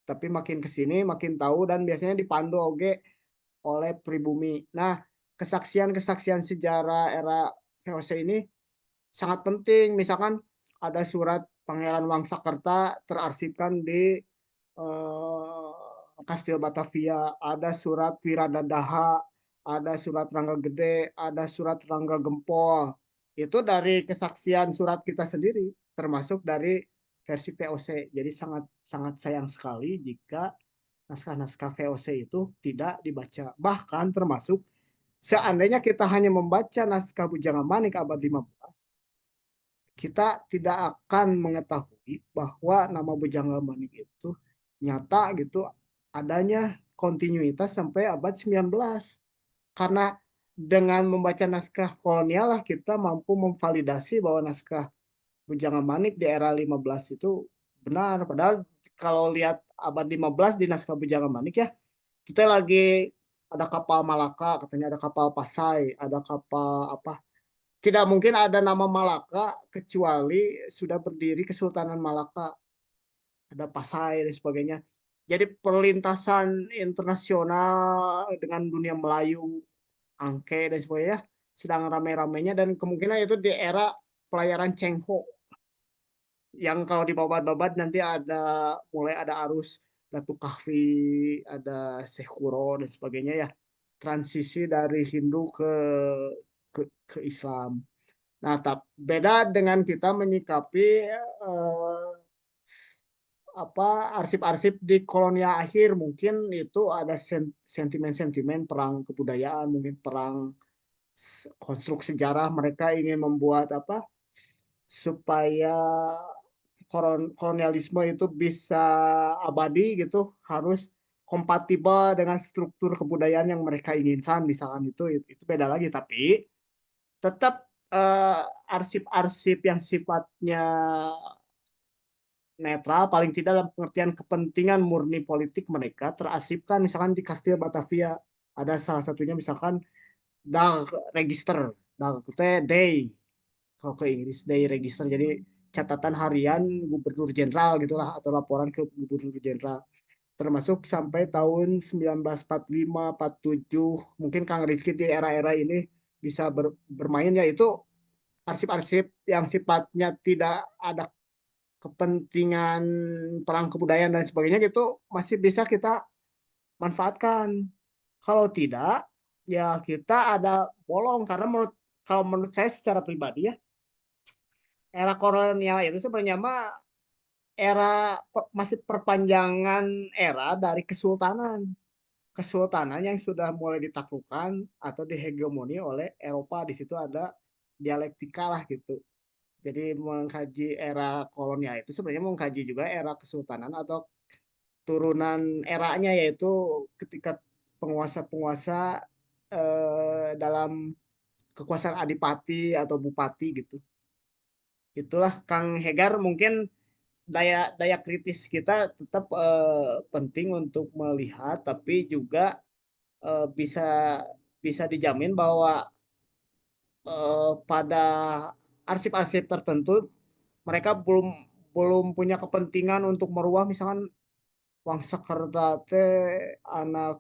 B: Tapi makin kesini makin tahu, dan biasanya dipandu oge oleh pribumi. Nah, kesaksian-kesaksian sejarah era VOC ini sangat penting. Misalkan ada surat Pangeran Wangsakerta terarsipkan di Kastil Batavia, ada surat Wiradadaha, ada surat Rangga Gede, ada surat Rangga Gempol. Itu dari kesaksian surat kita sendiri, termasuk dari versi VOC. Jadi sangat sangat sayang sekali jika naskah-naskah VOC itu tidak dibaca. Bahkan termasuk seandainya kita hanya membaca naskah Bujang Manik abad 15, kita tidak akan mengetahui bahwa nama Bujangga Manik itu nyata gitu adanya kontinuitas sampai abad 19. Karena dengan membaca naskah kolonial lah kita mampu memvalidasi bahwa naskah Bujangga Manik di era 15 itu benar. Padahal kalau lihat abad 15 di naskah Bujangga Manik ya, kita lagi ada kapal Malaka, katanya ada kapal Pasai, ada kapal apa. Tidak mungkin ada nama Malaka kecuali sudah berdiri Kesultanan Malaka, ada Pasai dan sebagainya. Jadi perlintasan internasional dengan dunia Melayu, Angke dan sebagainya sedang ramai-ramainya, dan kemungkinan itu di era pelayaran Cheng Ho, yang kalau di babat-babat nanti mulai ada arus Datu Kahfi, ada Syekh Kuro dan sebagainya ya. Transisi dari Hindu ke Islam. Nah, beda dengan kita menyikapi arsip-arsip di kolonial akhir. Mungkin itu ada sentimen-sentimen perang kebudayaan, mungkin perang konstruk sejarah. Mereka ingin membuat supaya kolonialisme itu bisa abadi gitu, harus kompatibel dengan struktur kebudayaan yang mereka inginkan, misalkan itu beda lagi. Tapi tetap arsip-arsip yang sifatnya netral, paling tidak dalam pengertian kepentingan murni politik mereka terarsipkan misalkan di Kastil Batavia. Ada salah satunya misalkan Dag Register, Dag Day, kalau ke Inggris Day Register, jadi catatan harian Gubernur Jenderal gitulah, atau laporan ke Gubernur Jenderal, termasuk sampai tahun 1945, 47. Mungkin Kang Rizky di era-era ini bisa bermain, yaitu arsip-arsip yang sifatnya tidak ada kepentingan perang kebudayaan dan sebagainya gitu, masih bisa kita manfaatkan. Kalau tidak, ya kita ada bolong. Karena kalau menurut saya secara pribadi ya, era kolonial itu sebenarnya mah masih perpanjangan era dari kesultanan. Kesultanan yang sudah mulai ditaklukkan atau dihegemoni oleh Eropa. Di situ ada dialektika lah gitu. Jadi mengkaji era kolonial itu sebenarnya mengkaji juga era kesultanan atau turunan eranya, yaitu ketika penguasa-penguasa dalam kekuasaan adipati atau bupati gitu. Itulah Kang Hegar, mungkin daya kritis kita tetap penting untuk melihat, tapi juga bisa bisa dijamin bahwa pada arsip-arsip tertentu mereka belum belum punya kepentingan untuk merubah, misalkan Wangsakerta teh anak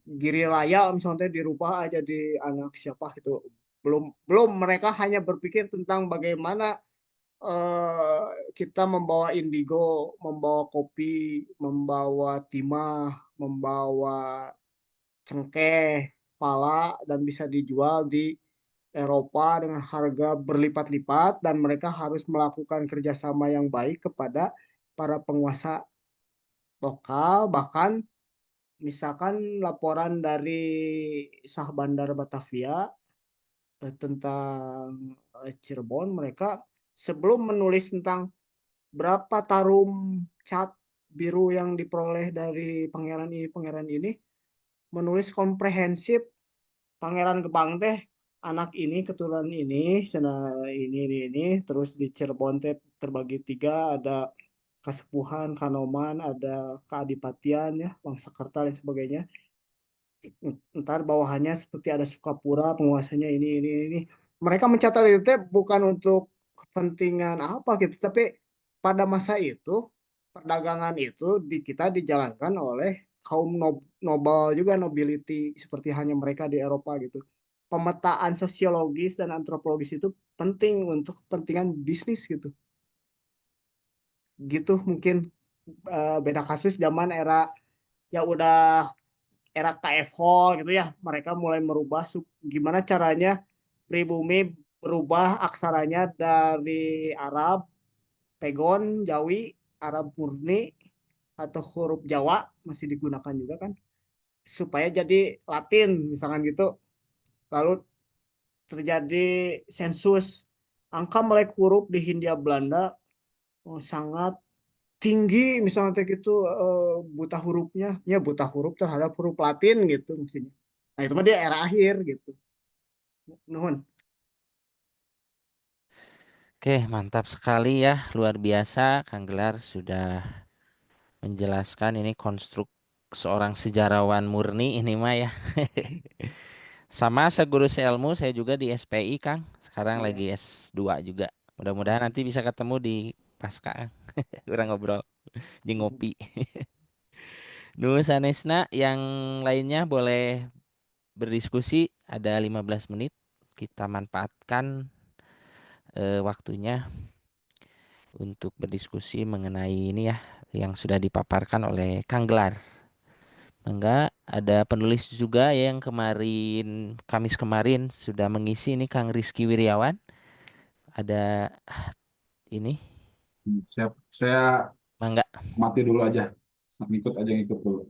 B: Girilaya misalnya dirubah aja di anak siapa gitu. Belum mereka hanya berpikir tentang bagaimana kita membawa indigo, membawa kopi, membawa timah, membawa cengkeh, pala, dan bisa dijual di Eropa dengan harga berlipat-lipat, dan mereka harus melakukan kerjasama yang baik kepada para penguasa lokal. Bahkan misalkan laporan dari Sah Bandar Batavia tentang Cirebon, mereka sebelum menulis tentang berapa tarum cat biru yang diperoleh dari pangeran ini menulis komprehensif Pangeran Gebang teh anak ini keturunan ini ini terus di Cirebon teh terbagi 3 ada Kasepuhan, Kanoman, ada Keadipatian ya, Wangsakerta dan sebagainya. Ntar bawahannya seperti ada Sukapura, penguasanya ini. Mereka mencatat itu teh bukan untuk kepentingan apa gitu, tapi pada masa itu perdagangan itu kita dijalankan oleh kaum nobel juga nobility seperti hanya mereka di Eropa gitu. Pemetaan sosiologis dan antropologis itu penting untuk kepentingan bisnis gitu. Gitu mungkin beda kasus zaman era ya udah era KFO gitu ya, mereka mulai merubah gimana caranya pribumi berubah aksaranya dari Arab, Pegon, Jawi, Arab murni atau huruf Jawa masih digunakan juga kan, supaya jadi Latin misalkan gitu. Lalu terjadi sensus, angka melek huruf di Hindia Belanda sangat tinggi misalnya kayak gitu, buta hurufnya ya buta huruf terhadap huruf Latin gitu maksudnya. Nah itu mah dia era akhir gitu. Nuhun.
A: Oke, mantap sekali ya, luar biasa. Kang Gelar sudah menjelaskan ini konstruk seorang sejarawan murni ini mah ya. Sama seguru seilmu saya juga di SPI Kang. Sekarang
B: Ya.
A: lagi S2 juga. Mudah-mudahan
B: Oh.
A: nanti bisa ketemu di Pasca Kang. Kurang ngobrol, di ngopi. Nu sanesna yang lainnya boleh berdiskusi, ada 15 menit. Kita manfaatkan waktunya untuk berdiskusi mengenai ini ya yang sudah dipaparkan oleh Kang Gelar. Enggak, ada penulis juga ya yang kemarin Kamis kemarin sudah mengisi ini Kang Rizky Wiryawan. Ada ini,
F: Siap. Saya
A: Mangga.
F: mati dulu aja. Ngikut aja ngikut dulu.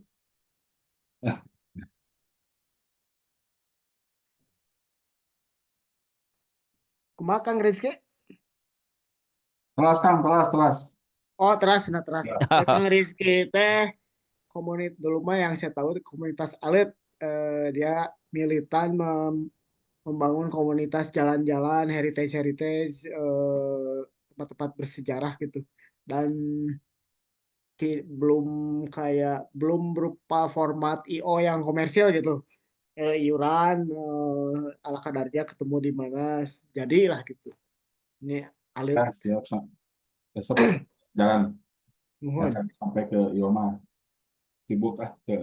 B: Kumaha Kang Rizky?
F: Telas Kang, telas, telas.
B: Oh teras, nah teras.
F: Ya.
B: Kang Rizky teh komunitas dulu mah yang saya tahu komunitas alit, dia militan membangun komunitas jalan-jalan heritage tempat-tempat bersejarah gitu, dan belum belum berupa format IO yang komersil gitu, iuran ala kadarnya ketemu di mana jadilah gitu ini alit.
F: Ya, siap. Besok jalan. Ya,
B: Mohon.
F: kan, sampai ke Ioma. Sibuk ke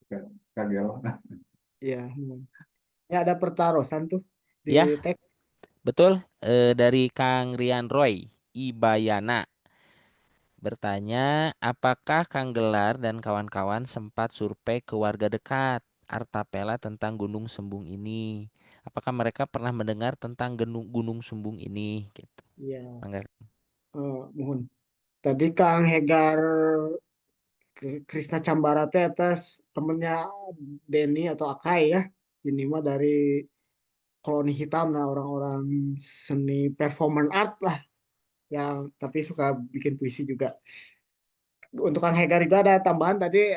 F: ke KGL.
B: Ya mohon. Ini ada pertarusan tuh di
A: Ya,
B: teks.
A: betul. Dari Kang Rian Roy Ibayana bertanya, apakah Kang Gelar dan kawan-kawan sempat survei ke warga dekat Artapela tentang Gunung Sembung ini? Apakah mereka pernah mendengar tentang Gunung Sumbung ini? Gitu.
B: Ya,
A: Mangga.
B: mohon. Tadi Kang Hegar Krisna Cambara teh atas temennya Denny atau Akai ya. Ini mah dari koloni hitam, nah orang-orang seni performance art lah yang tapi suka bikin puisi juga. Untuk Kang Hegar juga ada tambahan tadi,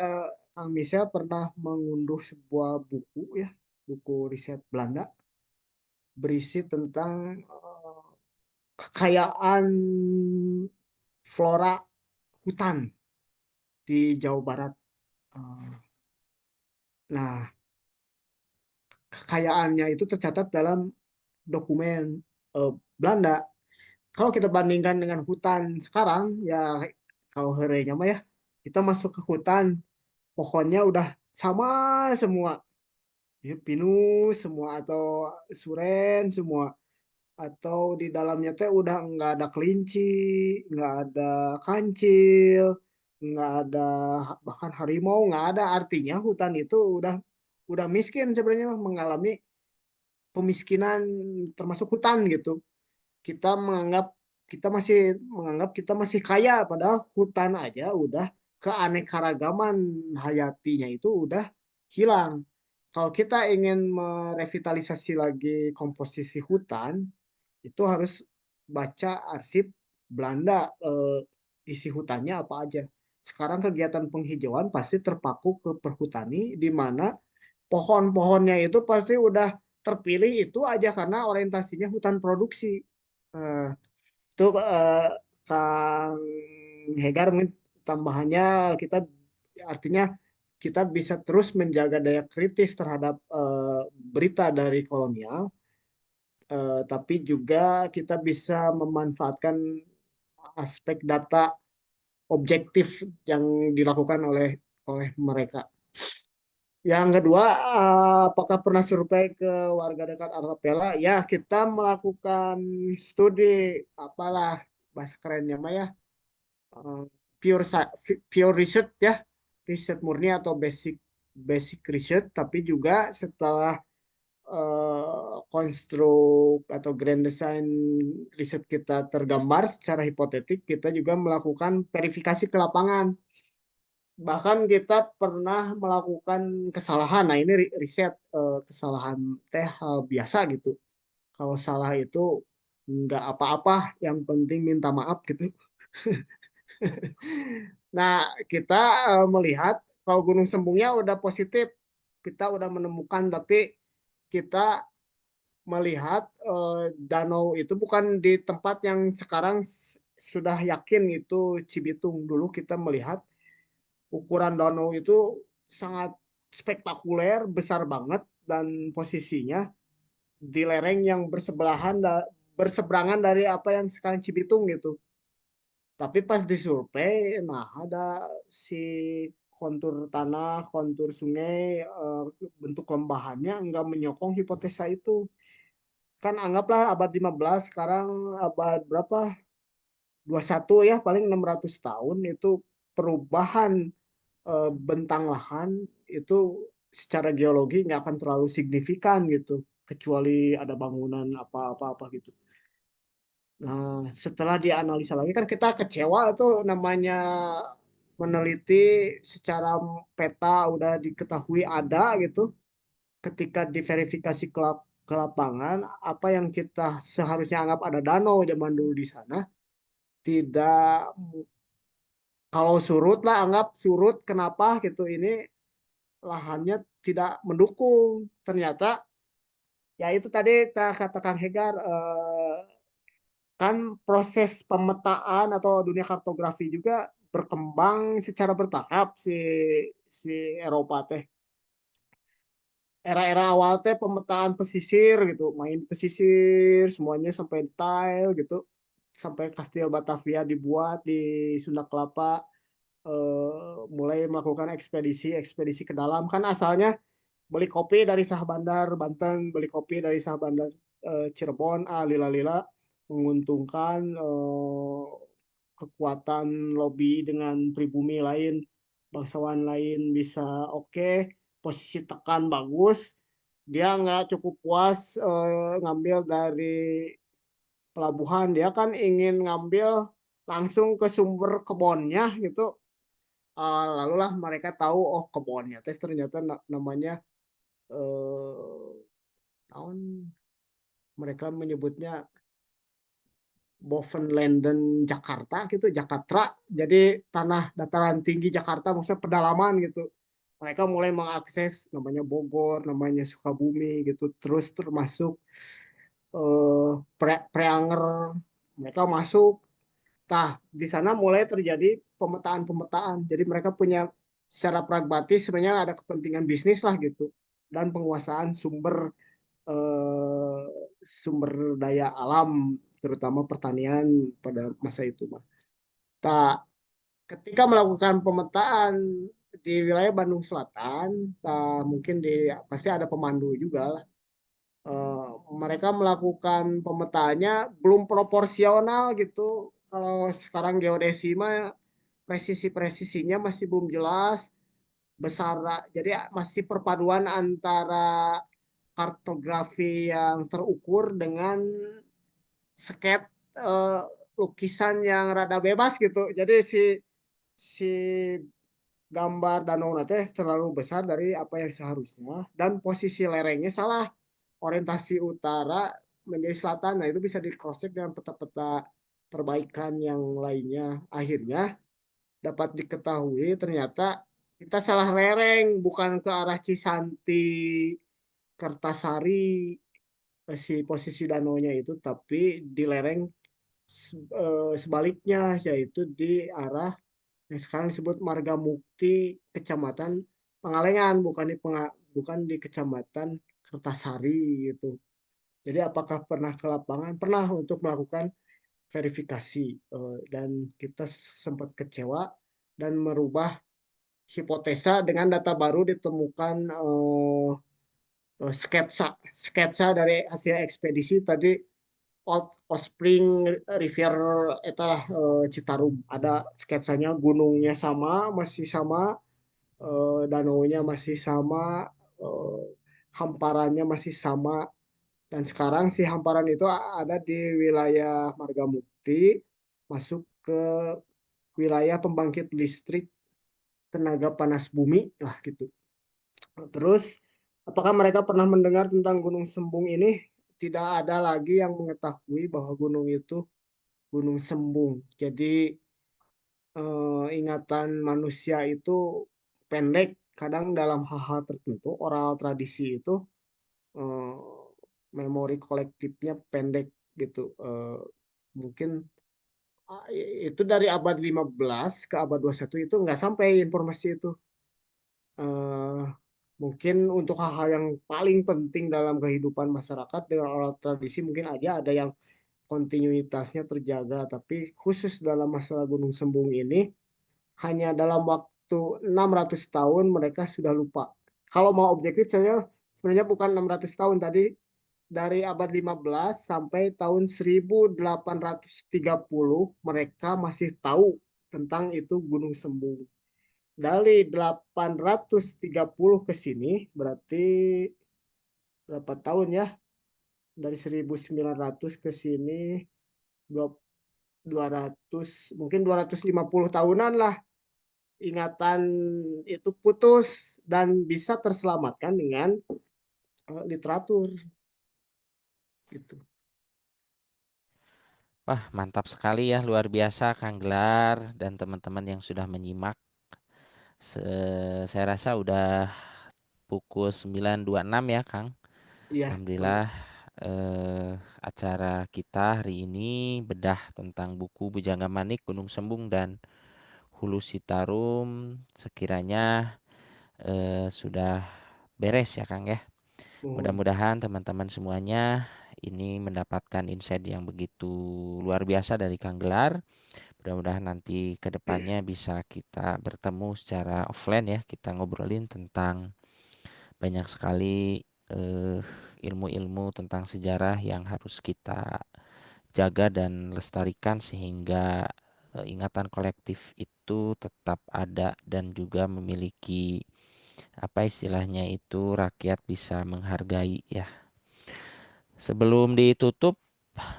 B: Kang Misel pernah mengunduh sebuah buku ya, buku riset Belanda berisi tentang kekayaan flora hutan di Jawa Barat. Eh, Nah, kekayaannya itu tercatat dalam dokumen Belanda. Kalau kita bandingkan dengan hutan sekarang, ya kalau herenya mah ya, kita masuk ke hutan, pohonnya udah sama semua, ya, pinus semua atau suren semua, atau di dalamnya teh udah nggak ada kelinci, nggak ada kancil, nggak ada bahkan harimau, nggak ada. Artinya hutan itu udah miskin sebenarnya, mengalami pemiskinan termasuk hutan gitu. Kita menganggap kita masih kaya, padahal hutan aja udah keanekaragaman hayatinya itu udah hilang. Kalau kita ingin merevitalisasi lagi komposisi hutan, itu harus baca arsip Belanda isi hutannya apa aja. Sekarang kegiatan penghijauan pasti terpaku ke perhutani, di mana pohon-pohonnya itu pasti udah terpilih itu aja karena orientasinya hutan produksi. Eh, itu Kang Hegar mungkin tambahannya kita artinya kita bisa terus menjaga daya kritis terhadap berita dari kolonial, tapi juga kita bisa memanfaatkan aspek data objektif yang dilakukan oleh mereka. Yang kedua, apakah pernah survei ke warga dekat Archipela? Ya, kita melakukan studi, apalah bahasa kerennya mah ya, eh, pure research ya, riset murni atau basic basic research, tapi juga setelah konstruk atau grand design riset kita tergambar secara hipotetik, kita juga melakukan verifikasi ke lapangan. Bahkan kita pernah melakukan kesalahan. Nah, ini riset kesalahan teh biasa gitu. Kalau salah itu nggak apa-apa, yang penting minta maaf gitu. Nah, kita melihat kalau Gunung Sembungnya udah positif, kita udah menemukan, tapi kita melihat danau itu bukan di tempat yang sekarang sudah yakin itu Cibitung. Dulu kita melihat ukuran danau itu sangat spektakuler, besar banget, dan posisinya di lereng yang berseberangan dari apa yang sekarang Cibitung gitu. Tapi pas disurvei, nah ada si kontur tanah, kontur sungai, bentuk lembahannya nggak menyokong hipotesa itu. Kan anggaplah abad 15, sekarang abad berapa? 21 ya, paling 600 tahun itu perubahan bentang lahan itu secara geologi nggak akan terlalu signifikan gitu, kecuali ada bangunan apa-apa gitu. Nah, setelah dianalisa lagi kan kita kecewa tuh, namanya meneliti secara peta udah diketahui ada gitu. Ketika diverifikasi ke lapangan, apa yang kita seharusnya anggap ada danau zaman dulu di sana, tidak, kalau surut lah anggap surut, kenapa gitu, ini lahannya tidak mendukung. Ternyata ya itu tadi kata Kang Hegar, kan proses pemetaan atau dunia kartografi juga berkembang secara bertahap si si Eropa teh. Era-era awal teh pemetaan pesisir gitu, main pesisir semuanya sampai detail gitu, sampai Kastil Batavia dibuat di Sunda Kelapa, mulai melakukan ekspedisi ke dalam. Kan asalnya beli kopi dari Sah Bandar Banten, beli kopi dari Sah Bandar Cirebon, lila-lila menguntungkan, kekuatan lobby dengan pribumi lain, bangsawan lain bisa oke, posisi tekan bagus, dia nggak cukup puas ngambil dari pelabuhan, dia kan ingin ngambil langsung ke sumber kebonnya gitu. Lalulah mereka tahu, oh kebonnya ternyata namanya eh, tahun mereka menyebutnya Bovenlanden Jakarta gitu, Jakarta. Jadi tanah dataran tinggi Jakarta, maksudnya pedalaman gitu. Mereka mulai mengakses namanya Bogor, namanya Sukabumi gitu, terus termasuk Preanger, mereka masuk. Nah, di sana mulai terjadi pemetaan-pemetaan. Jadi mereka punya secara pragmatis sebenarnya ada kepentingan bisnis lah gitu, dan penguasaan eh, sumber daya alam, terutama pertanian pada masa itu. Nah, ketika melakukan pemetaan di wilayah Bandung Selatan, mungkin pasti ada pemandu juga lah. Mereka melakukan pemetaannya belum proporsional gitu. Kalau sekarang geodesi mah presisinya masih belum jelas, besar. Jadi masih perpaduan antara kartografi yang terukur dengan sket, eh, lukisan yang rada bebas gitu. Jadi si gambar danau teh terlalu besar dari apa yang seharusnya, dan posisi lerengnya salah, orientasi utara menjadi selatan. Nah, itu bisa di cross check dengan peta-peta perbaikan yang lainnya. Akhirnya dapat diketahui ternyata kita salah lereng, bukan ke arah Cisanti, Kertasari, si posisi danaunya itu, tapi di lereng sebaliknya, yaitu di arah yang sekarang disebut Marga Mukti, Kecamatan Pangalengan, bukan di Kecamatan Kertasari gitu. Jadi apakah pernah ke lapangan? Pernah untuk melakukan verifikasi, dan kita sempat kecewa dan merubah hipotesa dengan data baru ditemukan sketsa dari hasil ekspedisi tadi Offspring River itulah Citarum. Ada sketsanya, gunungnya sama, masih sama, danaunya masih sama, eh, hamparannya masih sama. Dan sekarang si hamparan itu ada di wilayah Margamukti, masuk ke wilayah pembangkit listrik tenaga panas bumi lah gitu. Terus, apakah mereka pernah mendengar tentang Gunung Sembung ini? Tidak ada lagi yang mengetahui bahwa gunung itu Gunung Sembung. Jadi ingatan manusia itu pendek. Kadang dalam hal-hal tertentu, oral tradisi itu eh, memori kolektifnya pendek gitu. Mungkin itu dari abad 15 ke abad 21 itu nggak sampai informasi itu. Eh, Mungkin untuk hal-hal yang paling penting dalam kehidupan masyarakat dengan oral tradisi mungkin aja ada yang kontinuitasnya terjaga, tapi khusus dalam masalah Gunung Sembung ini hanya dalam waktu 600 tahun mereka sudah lupa. Kalau mau objektif saya sebenarnya bukan 600 tahun tadi, dari abad 15 sampai tahun 1830 mereka masih tahu tentang itu Gunung Sembung. Dari 830 ke sini berarti berapa tahun ya? Dari 1900 ke sini 200, mungkin 250 tahunan lah, ingatan itu putus dan bisa terselamatkan dengan literatur gitu.
A: Wah, mantap sekali ya, luar biasa Kang Gelar dan teman-teman yang sudah menyimak. Saya rasa udah pukul 9.26 ya, Kang.
B: Iya,
A: Alhamdulillah acara kita hari ini bedah tentang buku Bujangga Manik, Gunung Sembung dan Hulu Citarum sekiranya sudah beres ya, Kang ya.
B: mohon.
A: Mudah-mudahan teman-teman semuanya ini mendapatkan insight yang begitu luar biasa dari Kang Gelar. Mudah-mudahan nanti ke depannya bisa kita bertemu secara offline ya. Kita ngobrolin tentang banyak sekali eh, ilmu-ilmu tentang sejarah yang harus kita jaga dan lestarikan sehingga ingatan kolektif itu tetap ada dan juga memiliki apa istilahnya itu rakyat bisa menghargai ya. Sebelum ditutup,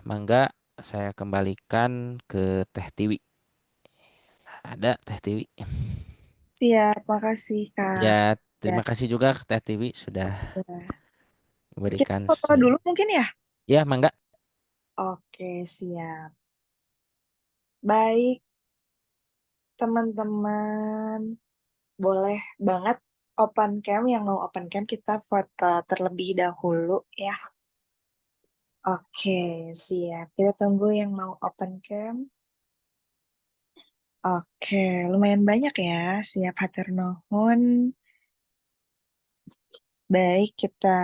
A: mangga saya kembalikan ke Teh Tiwi. Ada Teh Tiwi.
C: Siap, makasih Kak.
A: Ya,
C: Ya,
A: terima kasih juga ke Teh Tiwi sudah
C: ya. Kita
A: memberikan
C: foto dulu mungkin ya?
A: Ya, mangga.
C: Oke, siap. Baik, teman-teman. Boleh banget open cam, yang mau open cam kita foto terlebih dahulu ya. Oke, siap. Kita tunggu yang mau open cam. Oke, lumayan banyak ya. Siap, hatur nuhun. Baik, kita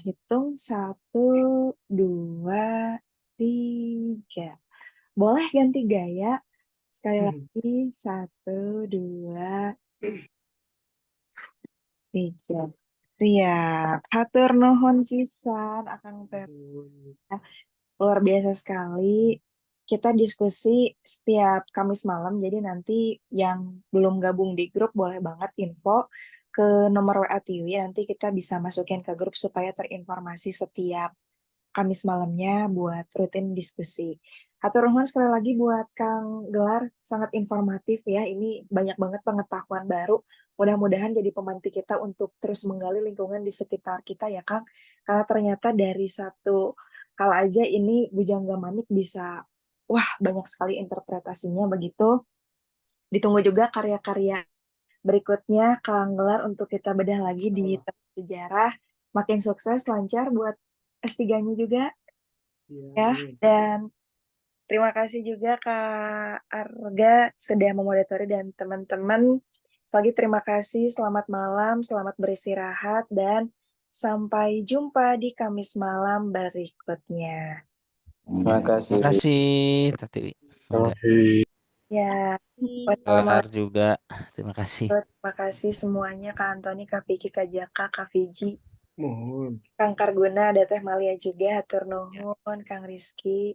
C: hitung. 1, 2, 3. Boleh ganti gaya. Sekali lagi. 1, 2, 3. Siap. Hatur nuhun pisan Akang Teh. Luar biasa sekali. Kita diskusi setiap Kamis malam. Jadi nanti yang belum gabung di grup boleh banget info ke nomor WA Tiwi. Nanti kita bisa masukin ke grup supaya terinformasi setiap Kamis malamnya buat rutin diskusi. Hatur nuhun sekali lagi buat Kang Gelar, sangat informatif ya. Ini banyak banget pengetahuan baru. Mudah-mudahan jadi pemantik kita untuk terus menggali lingkungan di sekitar kita ya Kang. Karena ternyata dari satu hal aja ini Bujangga Manik bisa wah banyak sekali interpretasinya begitu. Ditunggu juga karya-karya berikutnya Kang Gelar untuk kita bedah lagi di sejarah. Makin sukses, lancar buat S3-nya juga ya. Dan terima kasih juga Kak Arga sudah memoderatori dan teman-teman. Sekali lagi terima kasih, selamat malam, selamat beristirahat, dan sampai jumpa di Kamis malam berikutnya.
A: Terima
G: Terima kasih.
A: kasih, Tati. Mangga.
C: Ya,
A: Gelar
C: wassalamualaikum.
A: juga. Terima kasih.
C: Terima kasih semuanya, Kak Antoni, Kak Vicky, Kak Jaka, Kak Fiji,
B: Mohon.
C: Kang Karguna, ada Teh Malia juga, hatur nuhun, Kang Rizky.